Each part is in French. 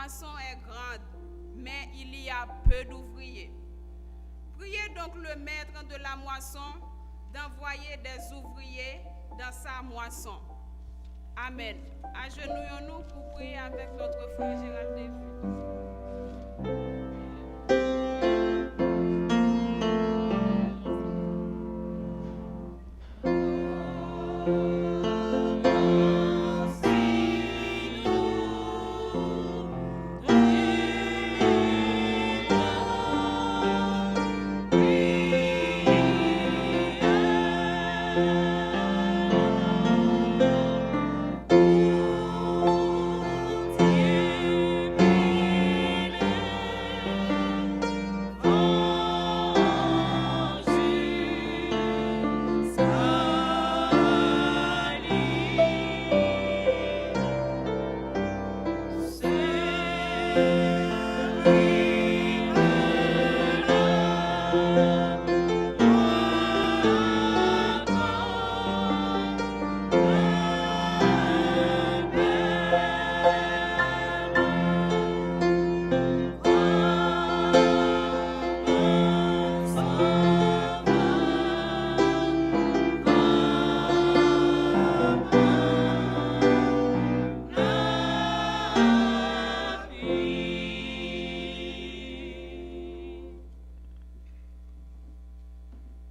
moisson est grande, mais il y a peu d'ouvriers. Priez donc le maître de la moisson d'envoyer des ouvriers dans sa moisson. Amen. Agenouillons-nous pour prier avec notre frère Gérald David.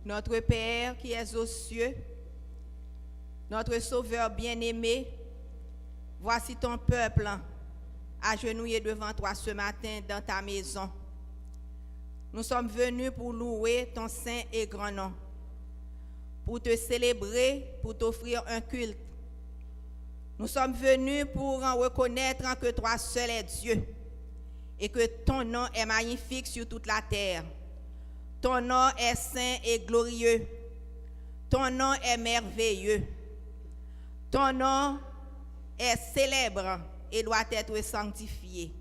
Notre Père qui es aux cieux, notre Sauveur bien-aimé, voici ton peuple agenouillé devant toi ce matin dans ta maison. Nous sommes venus pour louer ton saint et grand nom, pour te célébrer, pour t'offrir un culte. Nous sommes venus pour en reconnaître que toi seul es Dieu et que ton nom est magnifique sur toute la terre. Ton nom est saint et glorieux. Ton nom est merveilleux. Ton nom est célèbre et doit être sanctifié.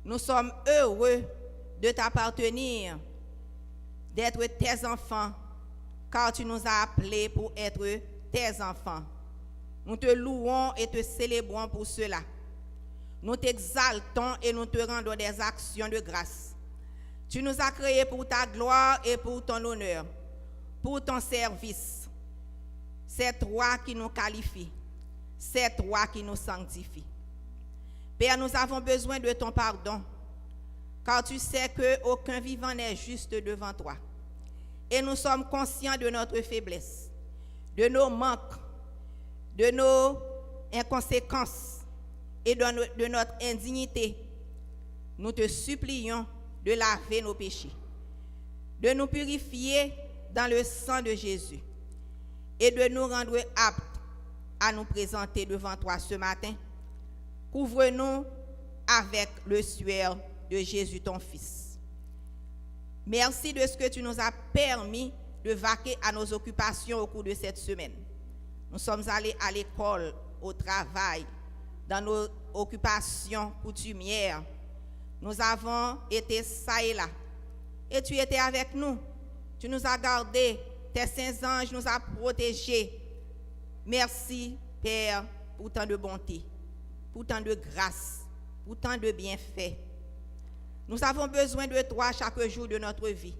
Nous sommes heureux de t'appartenir, d'être tes enfants, car tu nous as appelés pour être tes enfants. Nous te louons et te célébrons pour cela. Nous t'exaltons et nous te rendons des actions de grâce. Tu nous as créés pour ta gloire et pour ton honneur, pour ton service. C'est toi qui nous qualifie, c'est toi qui nous sanctifie. Père, nous avons besoin de ton pardon, car tu sais qu'aucun vivant n'est juste devant toi. Et nous sommes conscients de notre faiblesse, de nos manques, de nos inconséquences et de notre indignité. Nous te supplions de laver nos péchés, de nous purifier dans le sang de Jésus et de nous rendre aptes à nous présenter devant toi ce matin. Couvre-nous avec le suaire de Jésus, ton Fils. Merci de ce que tu nous as permis de vaquer à nos occupations au cours de cette semaine. Nous sommes allés à l'école, au travail, dans nos occupations coutumières. Nous avons été ça et là. Et tu étais avec nous. Tu nous as gardés. Tes saints anges nous ont protégés. Merci, Père, pour tant de bonté, pour tant de grâce, pour tant de bienfaits. Nous avons besoin de toi chaque jour de notre vie,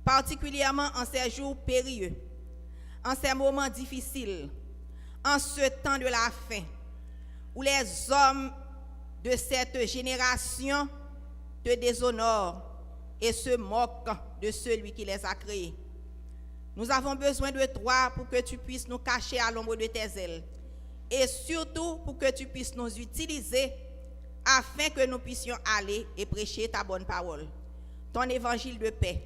particulièrement en ces jours périlleux, en ces moments difficiles, en ce temps de la fin, où les hommes de cette génération te déshonorent et se moquent de celui qui les a créés. Nous avons besoin de toi pour que tu puisses nous cacher à l'ombre de tes ailes et surtout pour que tu puisses nous utiliser afin que nous puissions aller et prêcher ta bonne parole, ton évangile de paix.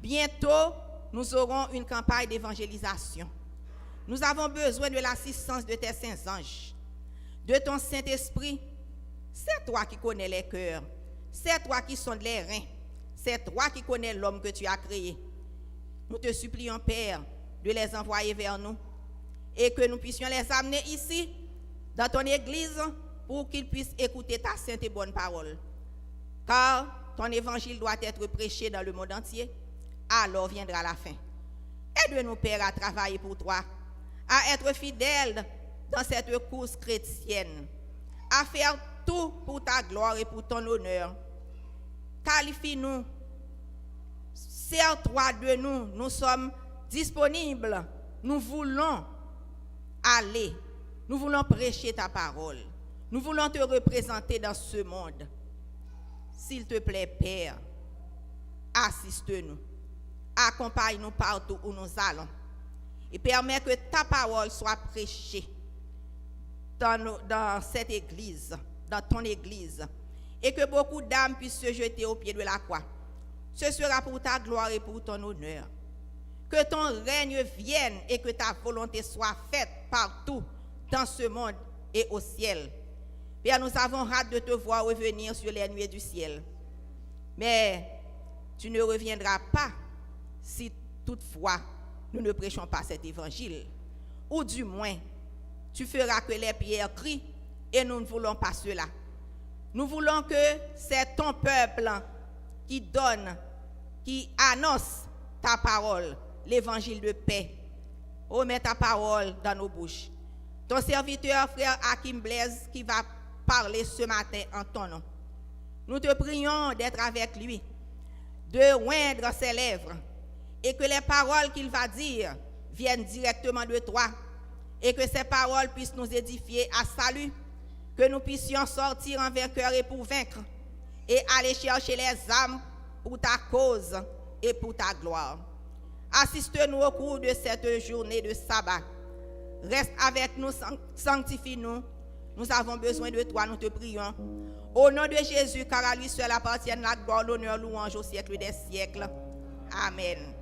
Bientôt, nous aurons une campagne d'évangélisation. Nous avons besoin de l'assistance de tes saints anges, de ton Saint-Esprit. C'est toi qui connais les cœurs, c'est toi qui sondes les reins, c'est toi qui connais l'homme que tu as créé. Nous te supplions, Père, de les envoyer vers nous et que nous puissions les amener ici, dans ton église, pour qu'ils puissent écouter ta sainte et bonne parole. Car ton évangile doit être prêché dans le monde entier, alors viendra la fin. Aide-nous, Père, à travailler pour toi, à être fidèles dans cette course chrétienne, à faire tout pour ta gloire et pour ton honneur. Qualifie-nous. Sers-toi de nous. Nous sommes disponibles. Nous voulons aller. Nous voulons prêcher ta parole. Nous voulons te représenter dans ce monde. S'il te plaît, Père, assiste-nous. Accompagne-nous partout où nous allons. Et permets que ta parole soit prêchée dans cette église, dans ton église. Et que beaucoup d'âmes puissent se jeter au pied de la croix. Ce sera pour ta gloire et pour ton honneur. Que ton règne vienne et que ta volonté soit faite partout dans ce monde et au ciel. Père, nous avons hâte de te voir revenir sur les nuées du ciel. Mais tu ne reviendras pas si toutefois nous ne prêchons pas cet évangile. Ou du moins, tu feras que les pierres crient et nous ne voulons pas cela. Nous voulons que c'est ton peuple qui donne, qui annonce ta parole, l'évangile de paix. Oh, mets ta parole dans nos bouches. Ton serviteur, frère Hakim Blaise, qui va parler ce matin en ton nom. Nous te prions d'être avec lui, de oindre ses lèvres, et que les paroles qu'il va dire viennent directement de toi, et que ces paroles puissent nous édifier à salut, que nous puissions sortir en vainqueur et pour vaincre, et aller chercher les âmes pour ta cause et pour ta gloire. Assiste-nous au cours de cette journée de sabbat. Reste avec nous, sanctifie-nous. Nous avons besoin de toi, nous te prions. Au nom de Jésus, car à lui seul appartiennent la gloire, l'honneur, louange au siècle des siècles. Amen.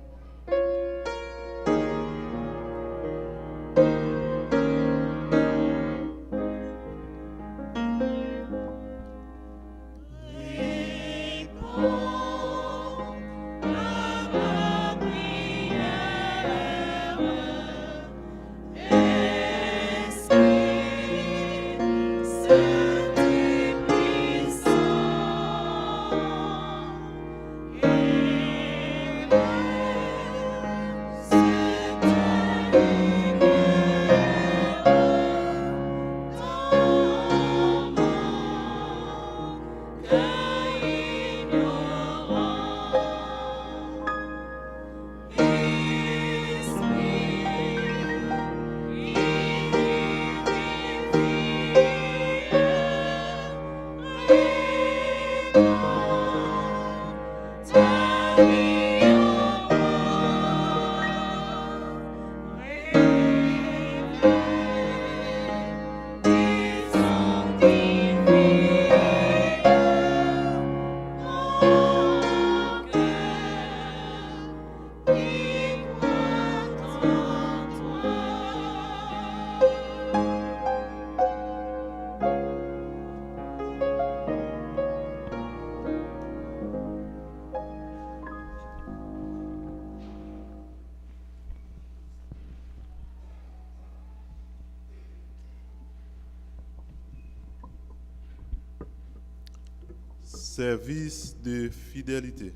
Service de fidélité.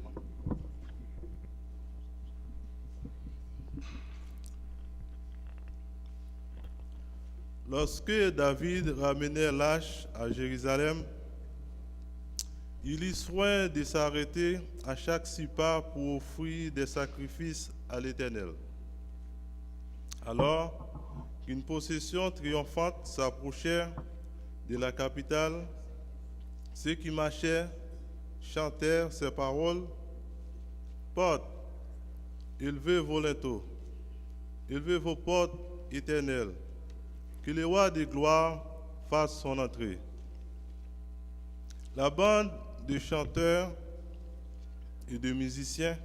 Lorsque David ramenait l'arche à Jérusalem, il eut soin de s'arrêter à chaque 6 pas pour offrir des sacrifices à l'Éternel. Alors qu'une procession triomphante s'approchait de la capitale, ceux qui marchaient chantèrent ces paroles: Portes, élevez vos linteaux, élevez vos portes éternelles, que le roi de gloire fasse son entrée. La bande de chanteurs et de musiciens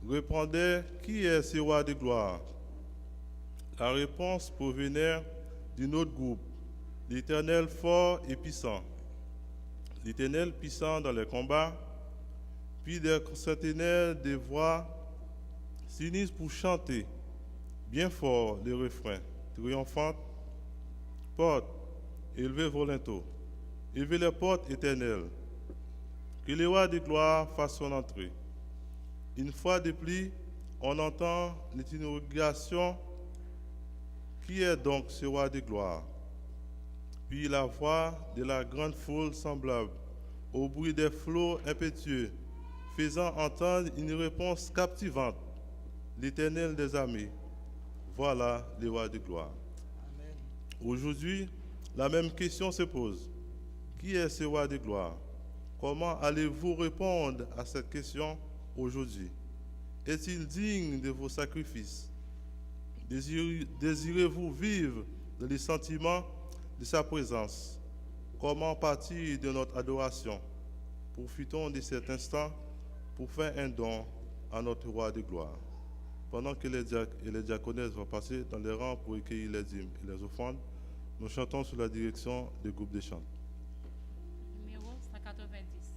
répondait: Qui est ce roi de gloire? La réponse provenait d'un autre groupe: l'Éternel fort et puissant. L'Éternel puissant dans les combats. Puis des centenaires de voix s'unissent pour chanter bien fort le refrain triomphant: Portes, élevez vos linteaux, élevez les portes éternelles, que le roi de gloire fasse son entrée. Une fois de plus, on entend l'interrogation: Qui est donc ce roi de gloire? Puis la voix de la grande foule semblable au bruit des flots impétueux, faisant entendre une réponse captivante. L'Éternel des armées, voilà les rois de gloire. Aujourd'hui, la même question se pose. Qui est ce roi de gloire? Comment allez-vous répondre à cette question aujourd'hui? Est-il digne de vos sacrifices? Désirez-vous vivre dans les sentiments de sa présence? Comment partir de notre adoration? Profitons de cet instant pour faire un don à notre roi de gloire. Pendant que les diaconesses vont passer dans les rangs pour accueillir les dîmes et les offrandes, nous chantons sous la direction du groupe de chant. Numéro 190.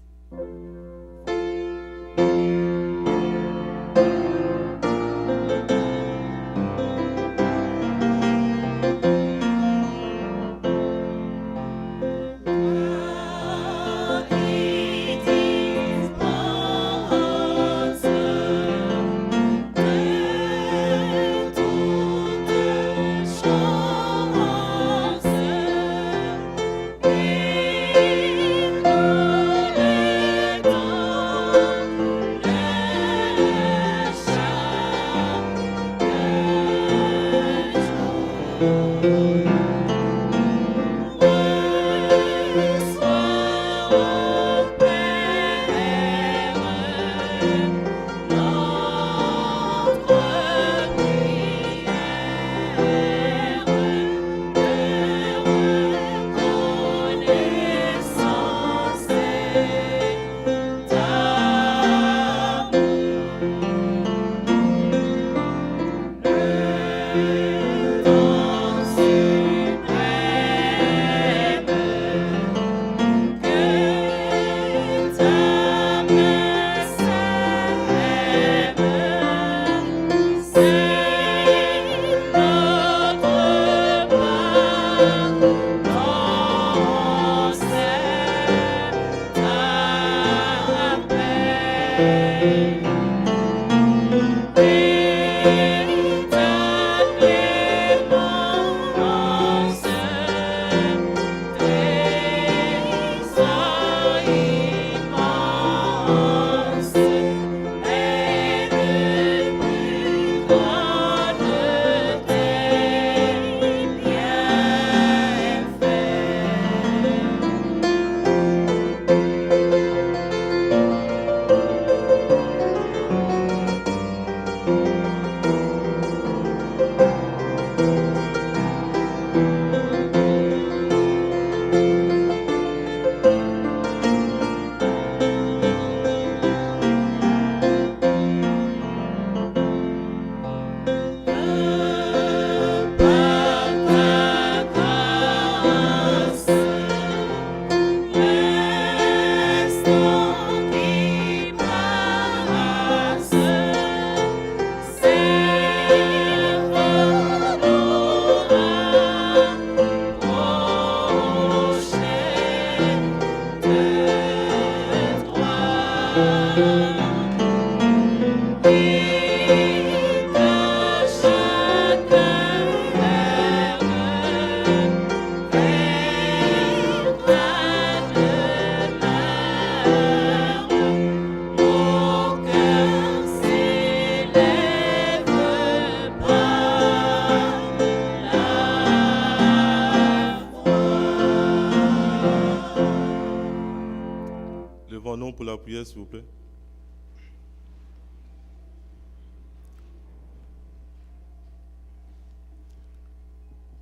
Levons-nous pour la prière, s'il vous plaît.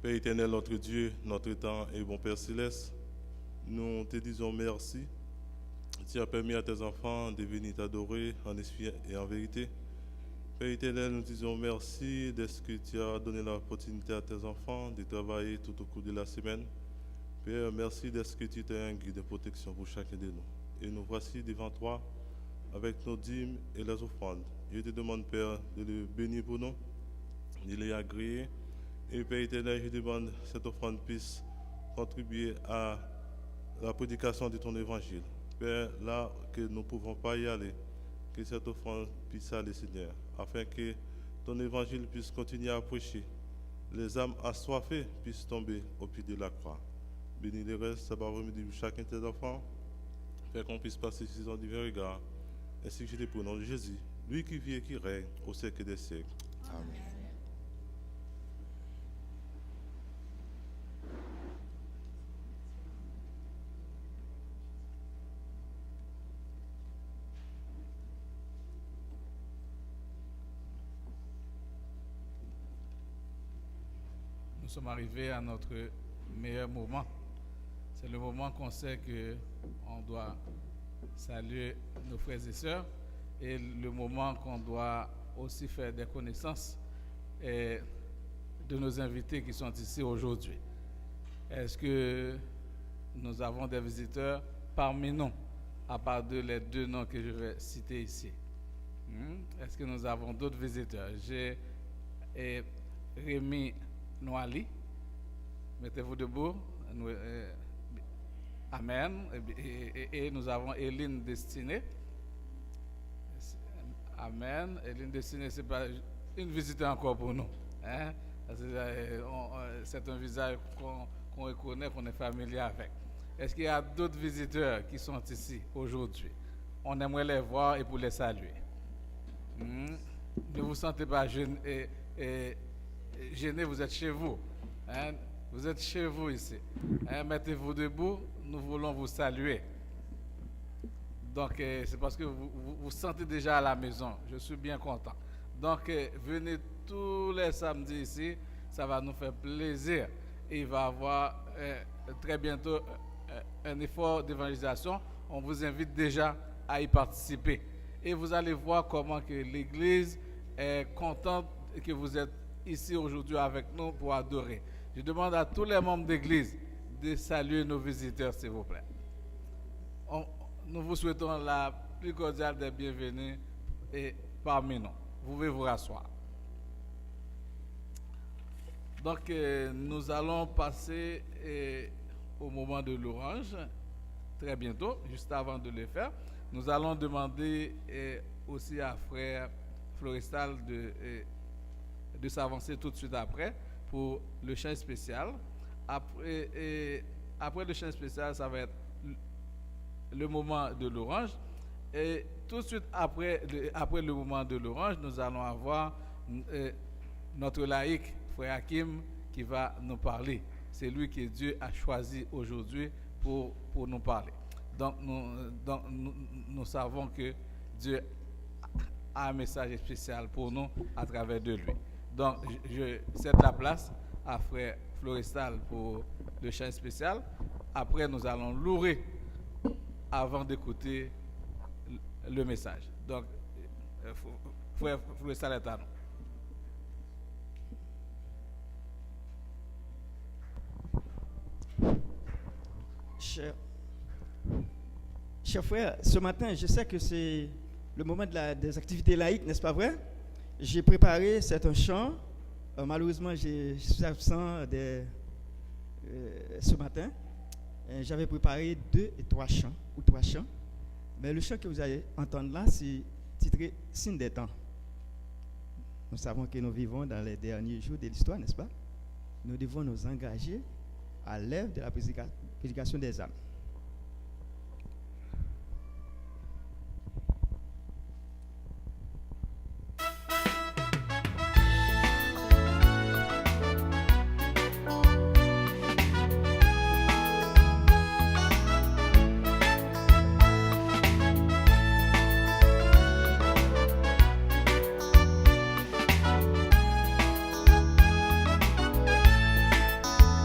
Père éternel, notre Dieu, notre temps et bon Père céleste, nous te disons merci. Tu as permis à tes enfants de venir t'adorer en esprit et en vérité. Père éternel, nous te disons merci de ce que tu as donné l'opportunité à tes enfants de travailler tout au cours de la semaine. Père, merci de ce que tu es un guide de protection pour chacun de nous. Et nous voici devant toi avec nos dîmes et les offrandes. Je te demande, Père, de le bénir pour nous, de les agréer. Et Père éternel, je demande que cette offrande puisse contribuer à la prédication de ton évangile. Père, là que nous ne pouvons pas y aller, que cette offrande puisse aller, Seigneur, afin que ton évangile puisse continuer à prêcher. Les âmes assoiffées puissent tomber au pied de la croix. bénis les restes, ça va remettre chacun de tes enfants, faire qu'on puisse passer ces ans divers regards, ainsi que je te prie au nom de Jésus, lui qui vit et qui règne au siècle des siècles. Amen. Nous sommes arrivés à notre meilleur moment. C'est le moment qu'on sait qu'on doit saluer nos frères et sœurs et le moment qu'on doit aussi faire des connaissances de nos invités qui sont ici aujourd'hui. Est-ce que nous avons des visiteurs parmi nous, à part les deux noms que je vais citer ici? Est-ce que nous avons d'autres visiteurs? J'ai Rémi Noali. Mettez-vous debout. Amen. Et nous avons Eline Destinée. Amen. Eline Destinée, ce n'est pas une visite encore pour nous. Hein? C'est un visage qu'on reconnaît, qu'on est familier avec. Est-ce qu'il y a d'autres visiteurs qui sont ici aujourd'hui? On aimerait les voir et pour les saluer. Ne vous sentez pas gêné, vous êtes chez vous. Hein? Vous êtes chez vous ici. Hein? Mettez-vous debout, nous voulons vous saluer. Donc, c'est parce que vous sentez déjà à la maison. Je suis bien content. Donc, venez tous les samedis ici. Ça va nous faire plaisir. Et il va y avoir très bientôt un effort d'évangélisation. On vous invite déjà à y participer. Et vous allez voir comment que l'Église est contente que vous êtes ici aujourd'hui avec nous pour adorer. Je demande à tous les membres d'Église de saluer nos visiteurs, s'il vous plaît. Nous vous souhaitons la plus cordiale des bienvenus et parmi nous. Vous pouvez vous rasseoir. Donc, nous allons passer au moment de l'orange, très bientôt, juste avant de le faire. Nous allons demander aussi à frère Florestal de s'avancer tout de suite après pour le chant spécial. Après le chant spécial, ça va être le moment de l'orange. Et tout de suite après le moment de l'orange, nous allons avoir notre laïc, frère Hakim, qui va nous parler. C'est lui que Dieu a choisi aujourd'hui pour nous parler. Donc nous savons que Dieu a un message spécial pour nous à travers de lui. Donc je cède la place à frère Florestal pour le chant spécial. Après nous allons louer avant d'écouter le message. Donc frère Florestal est à nous. Chers frères, ce matin, je sais que c'est le moment des activités laïques, n'est-ce pas vrai? J'ai préparé certains chants. Malheureusement, je suis absent ce matin. J'avais préparé 2 et 3 chants, Mais le chant que vous allez entendre là, c'est titré « Signe des temps ». Nous savons que nous vivons dans les derniers jours de l'histoire, n'est-ce pas? Nous devons nous engager à l'œuvre de la prédication des âmes.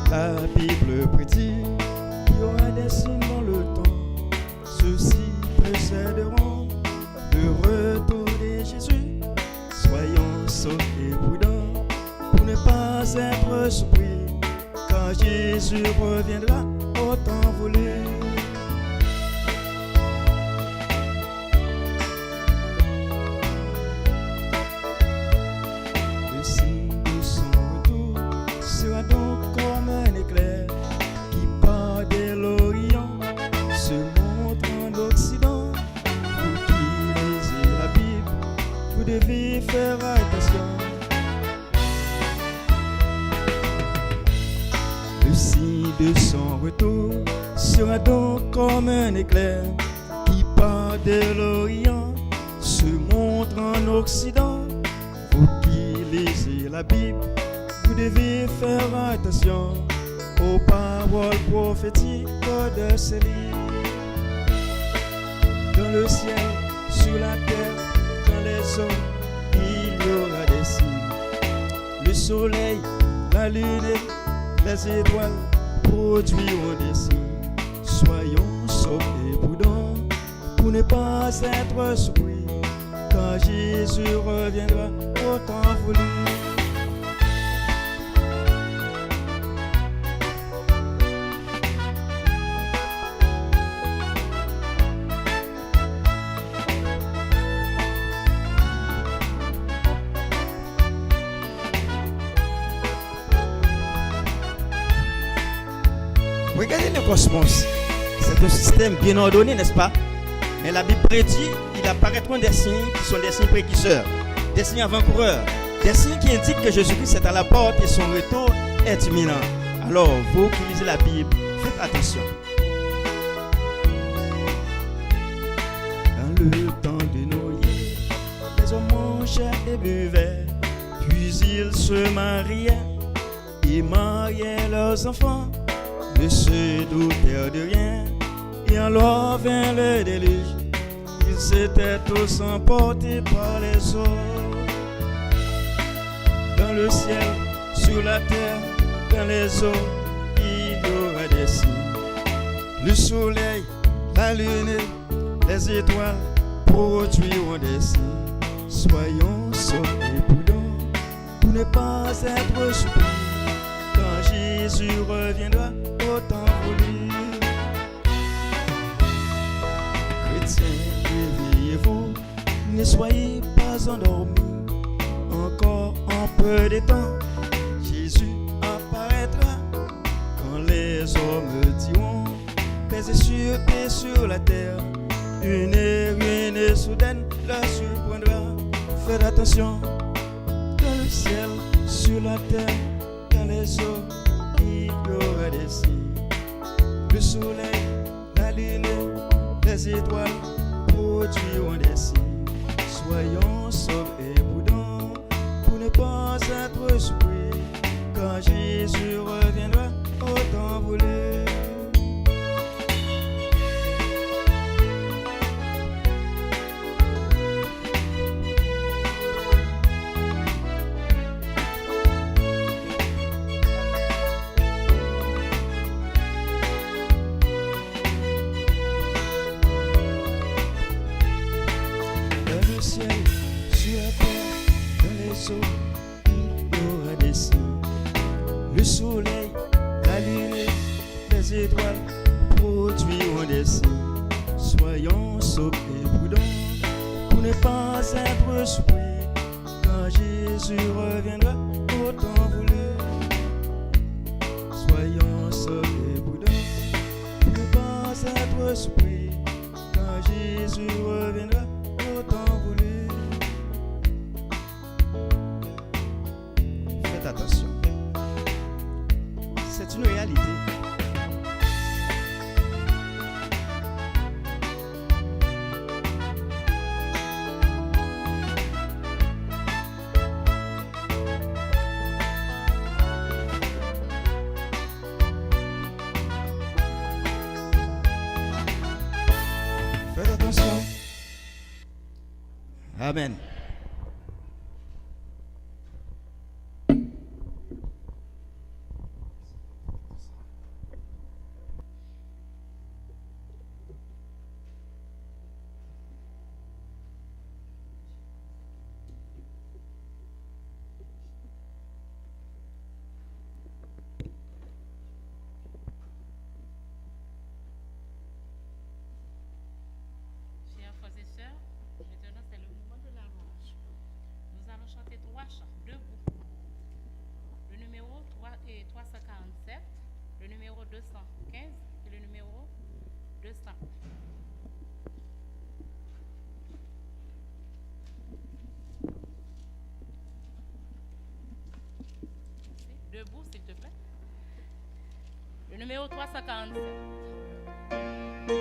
La Bible prédit qu'il y aura des signes dans le temps. Ceux-ci précéderont le retour de Jésus. Soyons saufs et prudents pour ne pas être surpris quand Jésus reviendra au temps voulu. Le signe de son retour sera donc comme un éclair qui part de l'Orient, se montre en Occident. Vous qui lisez la Bible, vous devez faire attention. Le signe de son comme un éclair qui part de l'Orient, se montre en Occident. Vous qui lisez la Bible, vous devez faire attention aux paroles prophétiques de ces livres. Dans le ciel, sur la terre, dans les eaux, il y aura des signes. Le soleil, la lune et les étoiles produiront des signes. Soyons sobres et prudents pour ne pas être surpris quand Jésus reviendra au temps voulu. Regardez le cosmos. C'est un système bien ordonné, n'est-ce pas? Mais la Bible prédit qu'il apparaîtront des signes qui sont des signes précurseurs, des signes avant-coureurs, des signes qui indiquent que Jésus-Christ est à la porte et son retour est imminent. Alors, vous qui lisez la Bible, faites attention. Dans le temps de Noé, les hommes mangeaient et buvaient, puis ils se mariaient et mariaient leurs enfants, ne se doutèrent de rien, et alors vint le déluge. Ils étaient tous emportés par les eaux. Dans le ciel, sur la terre, dans les eaux, il y aura des signes. Le soleil, la lune et les étoiles produiront des signes. Soyons sobres et prudents pour ne pas être surpris quand Jésus reviendra au temps voulu. Chrétiens, réveillez-vous, ne soyez pas endormis. Encore un peu de temps, Jésus apparaîtra. Quand les hommes diront paix sur la terre, une ruine soudaine leur surprendra. Faites attention, dans le ciel, sur la terre, dans les eaux, il y aura des signes. Le soleil, la lune, les étoiles produiront des signes. Soyons sobres et prudents pour ne pas être surpris quand Jésus reviendra au temps voulu. Dans le ciel, sur la terre, dans les eaux, il y aura des signes. Le soleil, la lune, les étoiles produiront des signes. Soyons sobres et prudents pour ne pas être surpris quand Jésus reviendra au temps voulu. Soyons sobres et prudents pour ne pas être surpris quand Jésus reviendra au temps voulu. Faites attention. C'est une réalité. Faites attention. Amen. Chers frères et sœurs, maintenant c'est le moment de la louange. Nous allons chanter trois chants, debout. Le numéro 347, le numéro 215 et le numéro 200. Debout, s'il te plaît. Le numéro 347.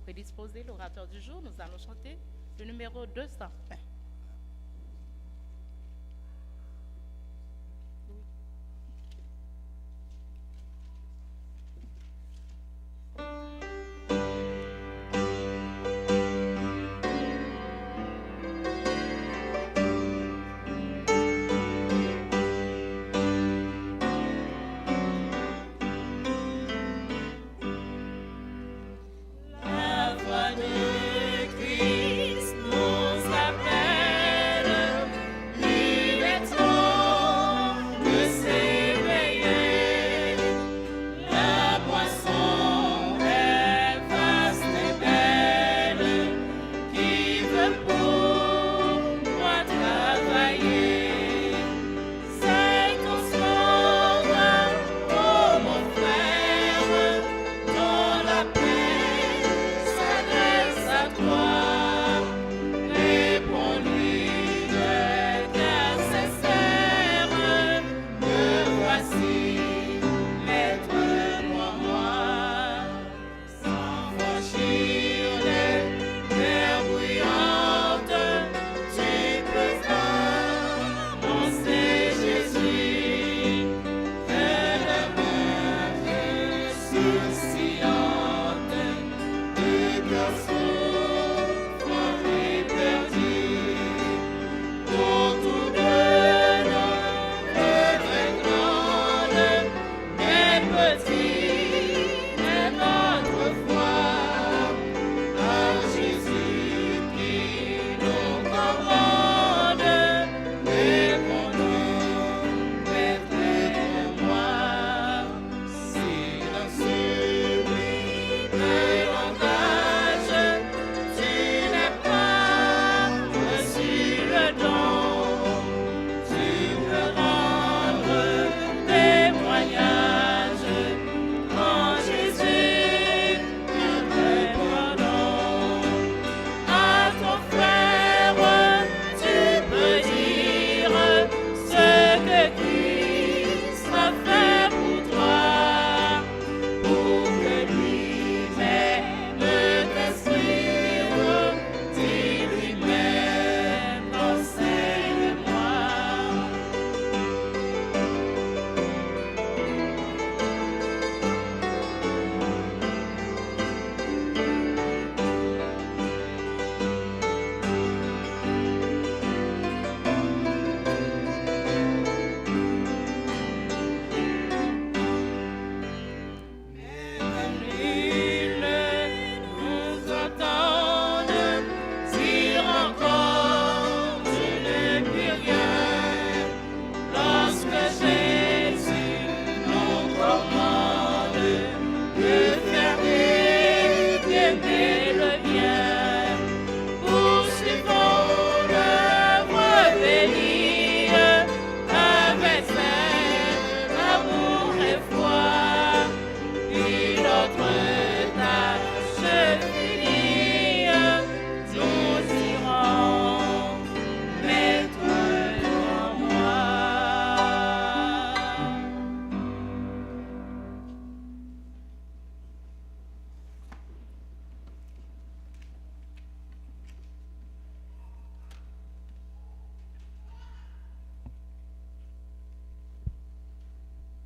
Prédisposer l'orateur du jour, nous allons chanter le numéro 220. La voix de Christ nous appelle.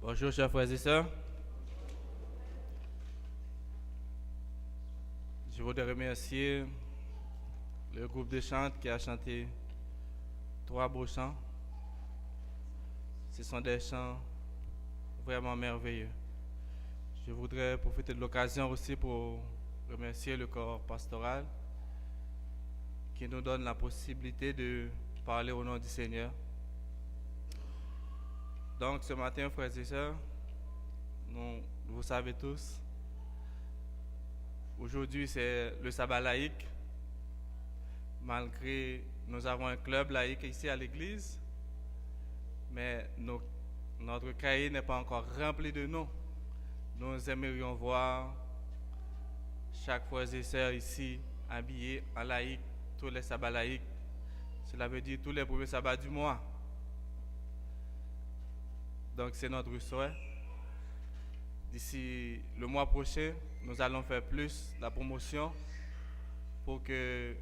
Bonjour chers frères et sœurs. Je voudrais remercier le groupe de chant qui a chanté 3 beaux chants. Ce sont des chants vraiment merveilleux. Je voudrais profiter de l'occasion aussi pour remercier le corps pastoral qui nous donne la possibilité de parler au nom du Seigneur. Donc ce matin, frères et sœurs, vous savez tous, aujourd'hui c'est le sabbat laïque. Malgré nous avons un club laïque ici à l'église, mais notre cahier n'est pas encore rempli de noms. Nous aimerions voir chaque frère et sœur ici habillé en laïque, tous les sabbats laïques. Cela veut dire tous les premiers sabbats du mois. Donc c'est notre souhait. D'ici le mois prochain, nous allons faire plus la promotion pour que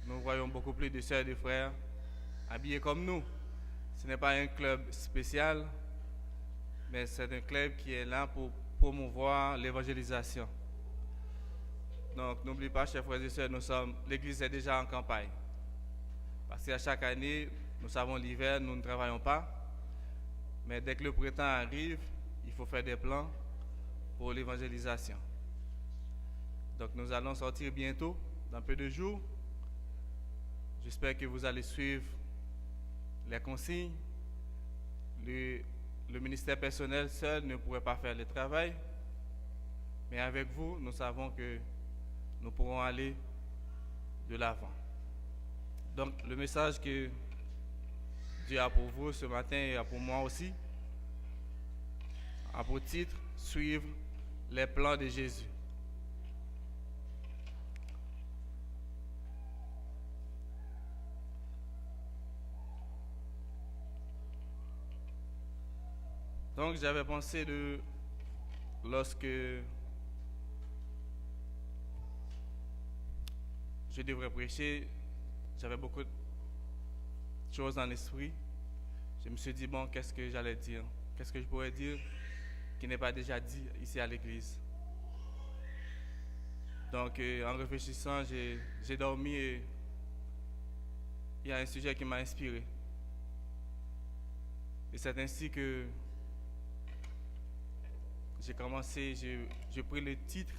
nous voyons beaucoup plus de sœurs et de frères habillés comme nous. Ce n'est pas un club spécial, mais c'est un club qui est là pour promouvoir l'évangélisation. Donc n'oubliez pas, chers frères et sœurs, l'église est déjà en campagne. Parce qu'à chaque année, nous savons l'hiver, nous ne travaillons pas. Mais dès que le printemps arrive, il faut faire des plans pour l'évangélisation. Donc nous allons sortir bientôt, dans peu de jours. J'espère que vous allez suivre les consignes. Le ministère personnel seul ne pourrait pas faire le travail. Mais avec vous, nous savons que nous pourrons aller de l'avant. Donc le message que Dieu a pour vous ce matin et a pour moi aussi a pour titre « Suivre les plans de Jésus ». Donc j'avais pensé lorsque je devrais prêcher, j'avais beaucoup de choses dans l'esprit. Je me suis dit, bon, qu'est-ce que j'allais dire? Qu'est-ce que je pourrais dire qui n'est pas déjà dit ici à l'église? Donc, en réfléchissant, j'ai dormi et il y a un sujet qui m'a inspiré. Et c'est ainsi que j'ai commencé, j'ai pris le titre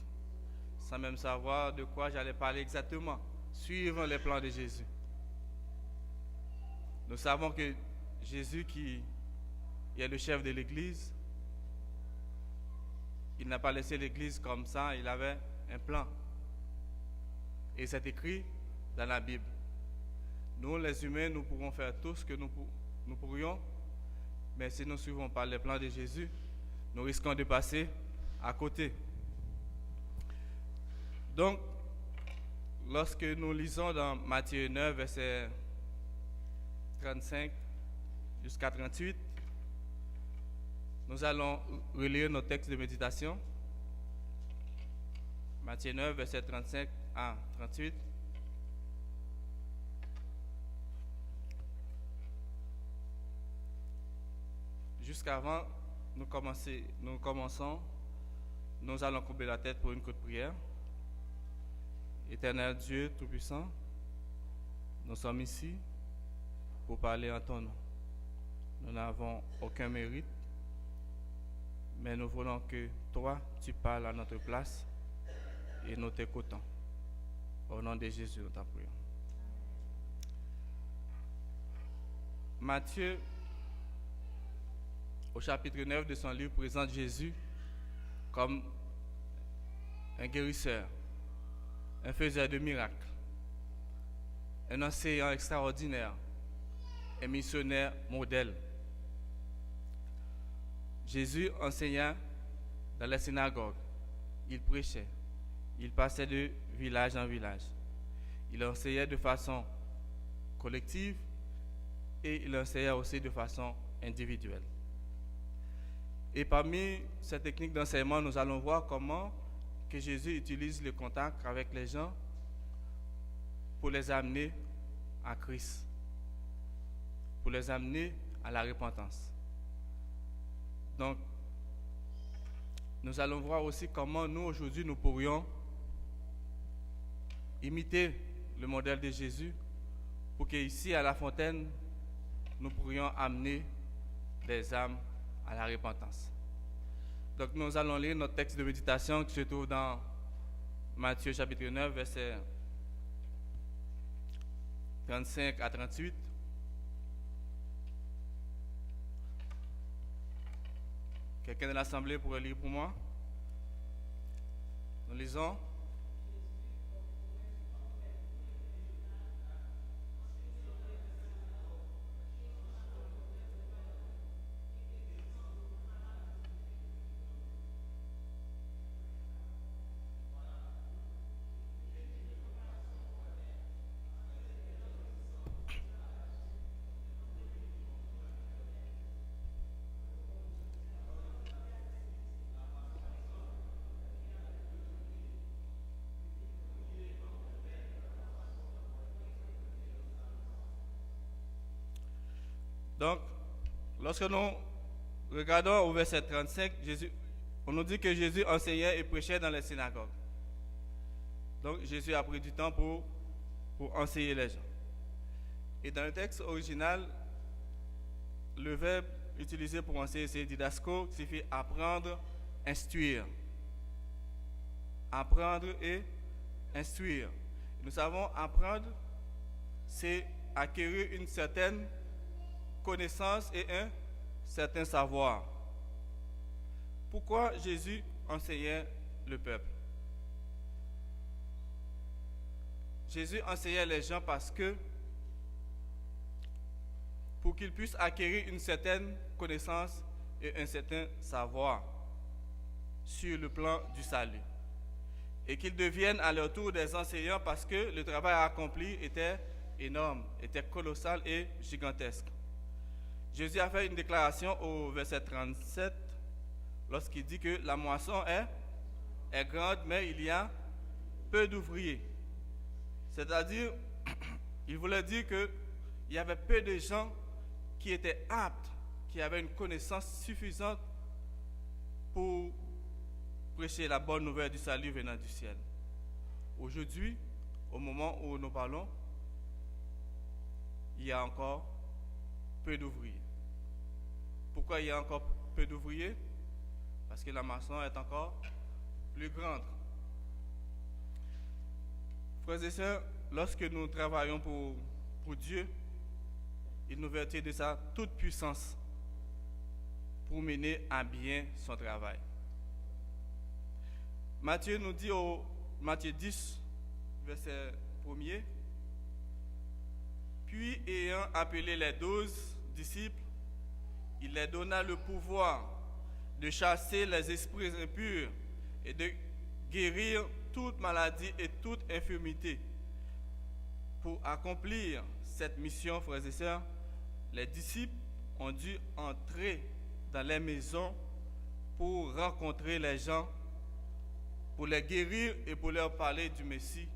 sans même savoir de quoi j'allais parler exactement. Suivre les plans de Jésus. Nous savons que Jésus, qui est le chef de l'Église, il n'a pas laissé l'Église comme ça, il avait un plan. Et c'est écrit dans la Bible. Nous, les humains, nous pourrons faire tout ce que nous pourrions, mais si nous ne suivons pas les plans de Jésus, nous risquons de passer à côté. Donc, lorsque nous lisons dans Matthieu 9, verset 35 jusqu'à 38, nous allons relire nos textes de méditation. Matthieu 9, verset 35 à 38. Jusqu'avant, nous commençons, nous allons courber la tête pour une courte prière. Éternel Dieu Tout-Puissant, nous sommes ici pour parler en ton nom. Nous n'avons aucun mérite, mais nous voulons que toi, tu parles à notre place et nous t'écoutons. Au nom de Jésus, nous t'en prions. Matthieu, au chapitre 9 de son livre, présente Jésus comme un guérisseur, un faiseur de miracles, un enseignant extraordinaire, un missionnaire modèle. Jésus enseignait dans les synagogues, il prêchait, il passait de village en village. Il enseignait de façon collective et il enseignait aussi de façon individuelle. Et parmi ces techniques d'enseignement, nous allons voir comment que Jésus utilise le contact avec les gens pour les amener à Christ, pour les amener à la repentance. Donc, nous allons voir aussi comment nous, aujourd'hui, nous pourrions imiter le modèle de Jésus pour qu'ici, à la fontaine, nous pourrions amener des âmes à la repentance. Donc, nous allons lire notre texte de méditation qui se trouve dans Matthieu chapitre 9, versets 35 à 38. Quelqu'un de l'Assemblée pourrait lire pour moi? Nous lisons. Donc, lorsque nous regardons au verset 35, on nous dit que Jésus enseignait et prêchait dans les synagogues. Donc, Jésus a pris du temps pour enseigner les gens. Et dans le texte original, le verbe utilisé pour enseigner, c'est didasko, qui signifie apprendre, instruire. Apprendre et instruire. Nous savons, apprendre, c'est acquérir une certaine connaissance et un certain savoir. Pourquoi Jésus enseignait le peuple? Jésus enseignait les gens parce que pour qu'ils puissent acquérir une certaine connaissance et un certain savoir sur le plan du salut. Et qu'ils deviennent à leur tour des enseignants parce que le travail accompli était énorme, était colossal et gigantesque. Jésus a fait une déclaration au verset 37 lorsqu'il dit que la moisson est grande, mais il y a peu d'ouvriers. C'est-à-dire, il voulait dire qu'il y avait peu de gens qui étaient aptes, qui avaient une connaissance suffisante pour prêcher la bonne nouvelle du salut venant du ciel. Aujourd'hui, au moment où nous parlons, il y a encore peu d'ouvriers. Pourquoi il y a encore peu d'ouvriers? Parce que la moisson est encore plus grande. Frères et sœurs, lorsque nous travaillons pour Dieu, il nous vertit de sa toute puissance pour mener à bien son travail. Matthieu nous dit au Matthieu 10, verset 1er, puis ayant appelé les 12 disciples, il leur donna le pouvoir de chasser les esprits impurs et de guérir toute maladie et toute infirmité. Pour accomplir cette mission, frères et sœurs, les disciples ont dû entrer dans les maisons pour rencontrer les gens, pour les guérir et pour leur parler du Messie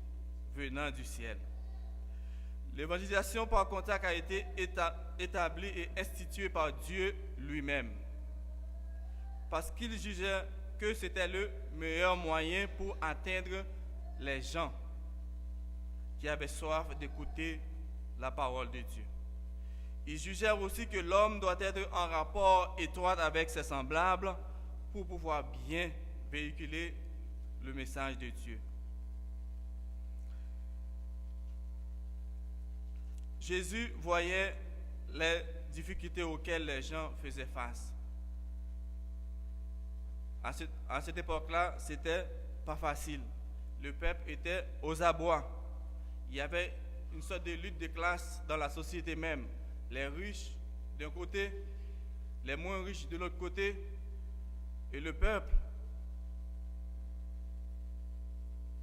venant du ciel. L'évangélisation par contact a été établie et instituée par Dieu lui-même, parce qu'il jugeait que c'était le meilleur moyen pour atteindre les gens qui avaient soif d'écouter la parole de Dieu. Il jugeait aussi que l'homme doit être en rapport étroit avec ses semblables pour pouvoir bien véhiculer le message de Dieu. Jésus voyait les difficultés auxquelles les gens faisaient face. À cette époque-là, c'était pas facile. Le peuple était aux abois. Il y avait une sorte de lutte de classe dans la société même. Les riches d'un côté, les moins riches de l'autre côté, et le peuple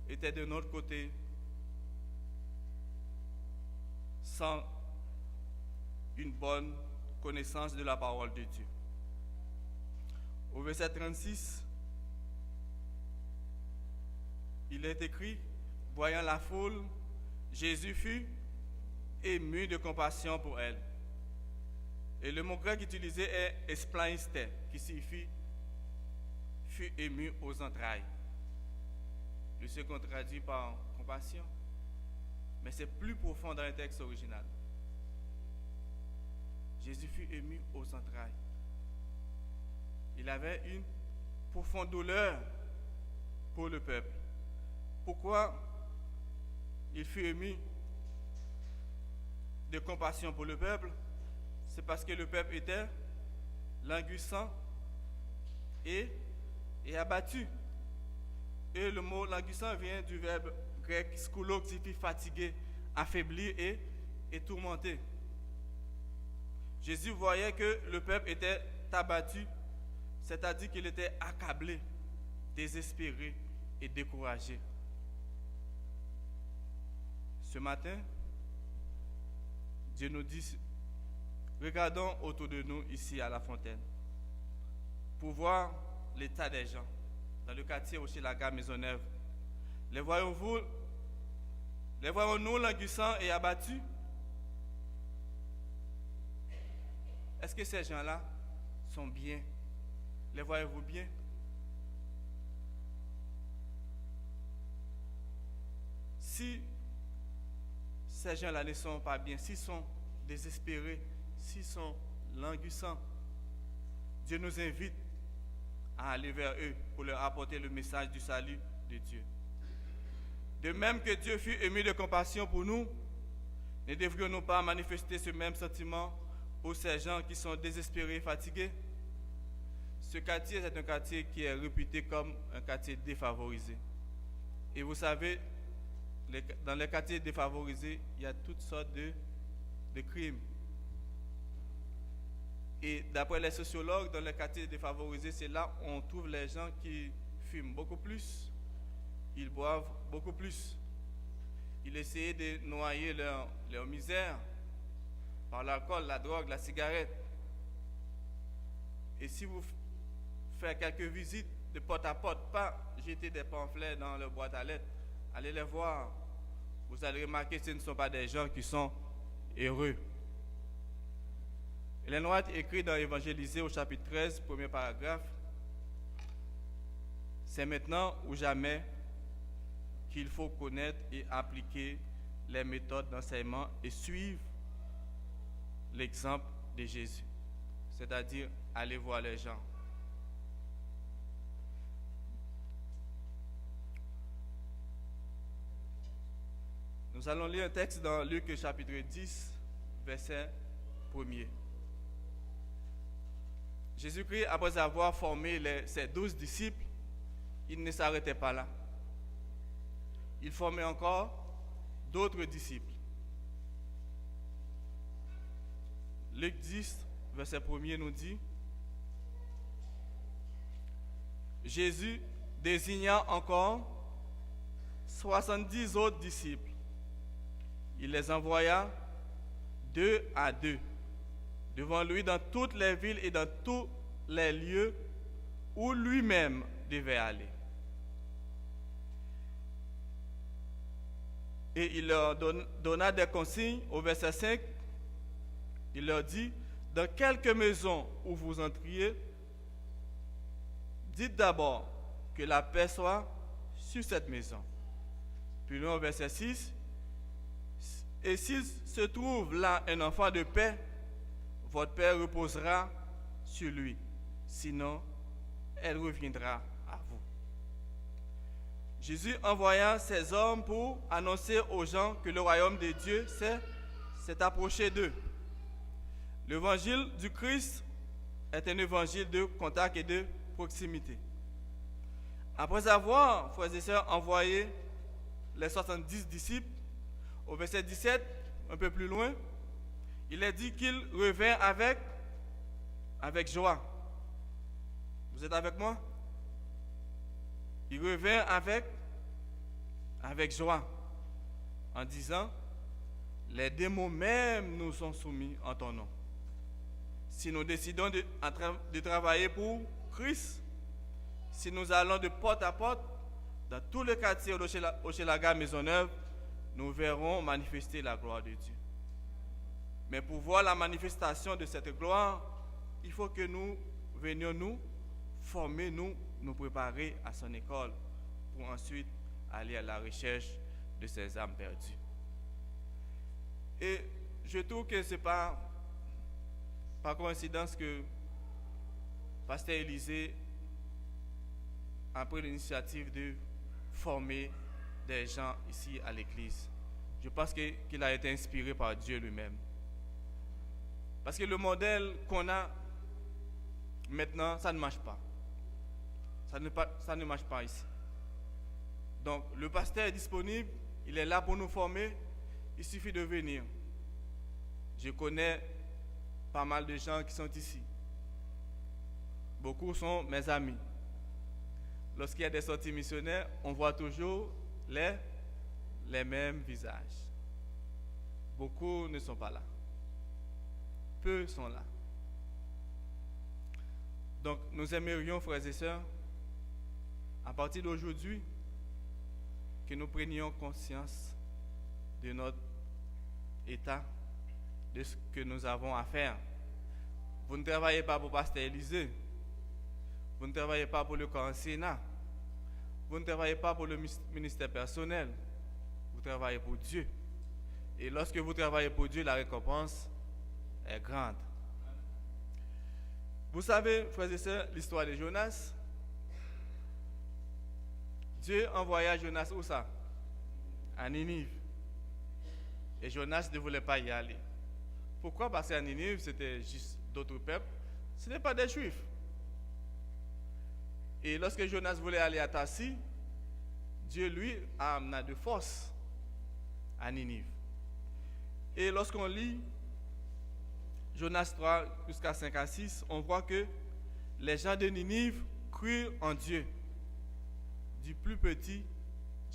était de notre côté, sans une bonne connaissance de la parole de Dieu. Au verset 36, il est écrit, voyant la foule, Jésus fut ému de compassion pour elle. Et le mot grec utilisé est esplaiste, qui signifie fut ému aux entrailles. Le second traduit par compassion, mais c'est plus profond dans le texte original. Jésus fut ému aux entrailles. Il avait une profonde douleur pour le peuple. Pourquoi il fut ému de compassion pour le peuple? C'est parce que le peuple était languissant et abattu. Et le mot languissant vient du verbe grec skoulo qui signifie fatigué, affaibli et tourmenté. Jésus voyait que le peuple était abattu, c'est-à-dire qu'il était accablé, désespéré et découragé. Ce matin, Dieu nous dit, regardons autour de nous ici à la fontaine pour voir l'état des gens dans le quartier Hochelaga Maisonneuve. Les voyons-nous languissants et abattus? Est-ce que ces gens-là sont bien? Les voyez-vous bien? Si ces gens-là ne sont pas bien, s'ils sont désespérés, s'ils sont languissants, Dieu nous invite à aller vers eux pour leur apporter le message du salut de Dieu. De même que Dieu fut ému de compassion pour nous, ne devrions-nous pas manifester ce même sentiment pour ces gens qui sont désespérés et fatigués? Ce quartier est un quartier qui est réputé comme un quartier défavorisé. Et vous savez, dans les quartiers défavorisés, il y a toutes sortes de crimes. Et d'après les sociologues, dans les quartiers défavorisés, c'est là où on trouve les gens qui fument beaucoup plus, ils boivent beaucoup plus. Ils essaient de noyer leur misère par l'alcool, la drogue, la cigarette. Et si vous faites quelques visites de porte à porte, pas jeter des pamphlets dans leur boîte à lettres, allez les voir. Vous allez remarquer que ce ne sont pas des gens qui sont heureux. Ellen White écrit dans Évangélisé au chapitre 13, premier paragraphe, « C'est maintenant ou jamais qu'il faut connaître et appliquer les méthodes d'enseignement et suivre l'exemple de Jésus. » C'est-à-dire aller voir les gens. Nous allons lire un texte dans Luc chapitre 10, verset 1er. Jésus-Christ, après avoir formé ses 12 disciples, il ne s'arrêtait pas là. Il formait encore d'autres disciples. Luc 10, verset 1er nous dit, Jésus désigna encore 70 autres disciples. Il les envoya 2 à 2 devant lui dans toutes les villes et dans tous les lieux où lui-même devait aller. Et il leur donna des consignes au verset 5. Il leur dit, dans quelque maison où vous entriez, dites d'abord que la paix soit sur cette maison. Puis loin au verset 6, et s'il se trouve là un enfant de paix, votre paix reposera sur lui. Sinon, elle reviendra à vous. Jésus envoya ses hommes pour annoncer aux gens que le royaume de Dieu s'est approché d'eux. L'évangile du Christ est un évangile de contact et de proximité. Après avoir, frères et sœurs, envoyé les 70 disciples, au verset 17, un peu plus loin, il est dit qu'il revint avec joie. Vous êtes avec moi? Il revint avec joie, en disant, les démons même nous sont soumis en ton nom. Si nous décidons de travailler pour Christ, si nous allons de porte à porte, dans tout le quartier Hochelaga Maisonneuve, nous verrons manifester la gloire de Dieu. Mais pour voir la manifestation de cette gloire, il faut que nous venions nous former, nous nous préparer à son école pour ensuite aller à la recherche de ces âmes perdues. Et je trouve que ce n'est pas par coïncidence que Pasteur Élisée a pris l'initiative de former des gens ici à l'église. Je pense qu'il a été inspiré par Dieu lui-même. Parce que le modèle qu'on a maintenant, ça ne marche pas. Ça ne marche pas ici. Donc, le pasteur est disponible, il est là pour nous former, il suffit de venir. Je connais pas mal de gens qui sont ici. Beaucoup sont mes amis. Lorsqu'il y a des sorties missionnaires, on voit toujours les mêmes visages. Beaucoup ne sont pas là. Peu sont là. Donc, nous aimerions, frères et sœurs, à partir d'aujourd'hui, que nous prenions conscience de notre état, de ce que nous avons à faire. Vous ne travaillez pas pour Pasteur Élisée. Vous ne travaillez pas pour le corps Sénat. Vous ne travaillez pas pour le ministère personnel. Vous travaillez pour Dieu. Et lorsque vous travaillez pour Dieu, la récompense est grande. Vous savez, frères et sœurs, l'histoire de Jonas. Dieu envoya Jonas où ça? À Ninive. Et Jonas ne voulait pas y aller. Pourquoi? Parce qu'à Ninive, c'était juste d'autres peuples. Ce n'est pas des Juifs. Et lorsque Jonas voulait aller à Tassi, Dieu lui a amené de force à Ninive. Et lorsqu'on lit Jonas 3 jusqu'à 5 à 6, on voit que les gens de Ninive crurent en Dieu, du plus petit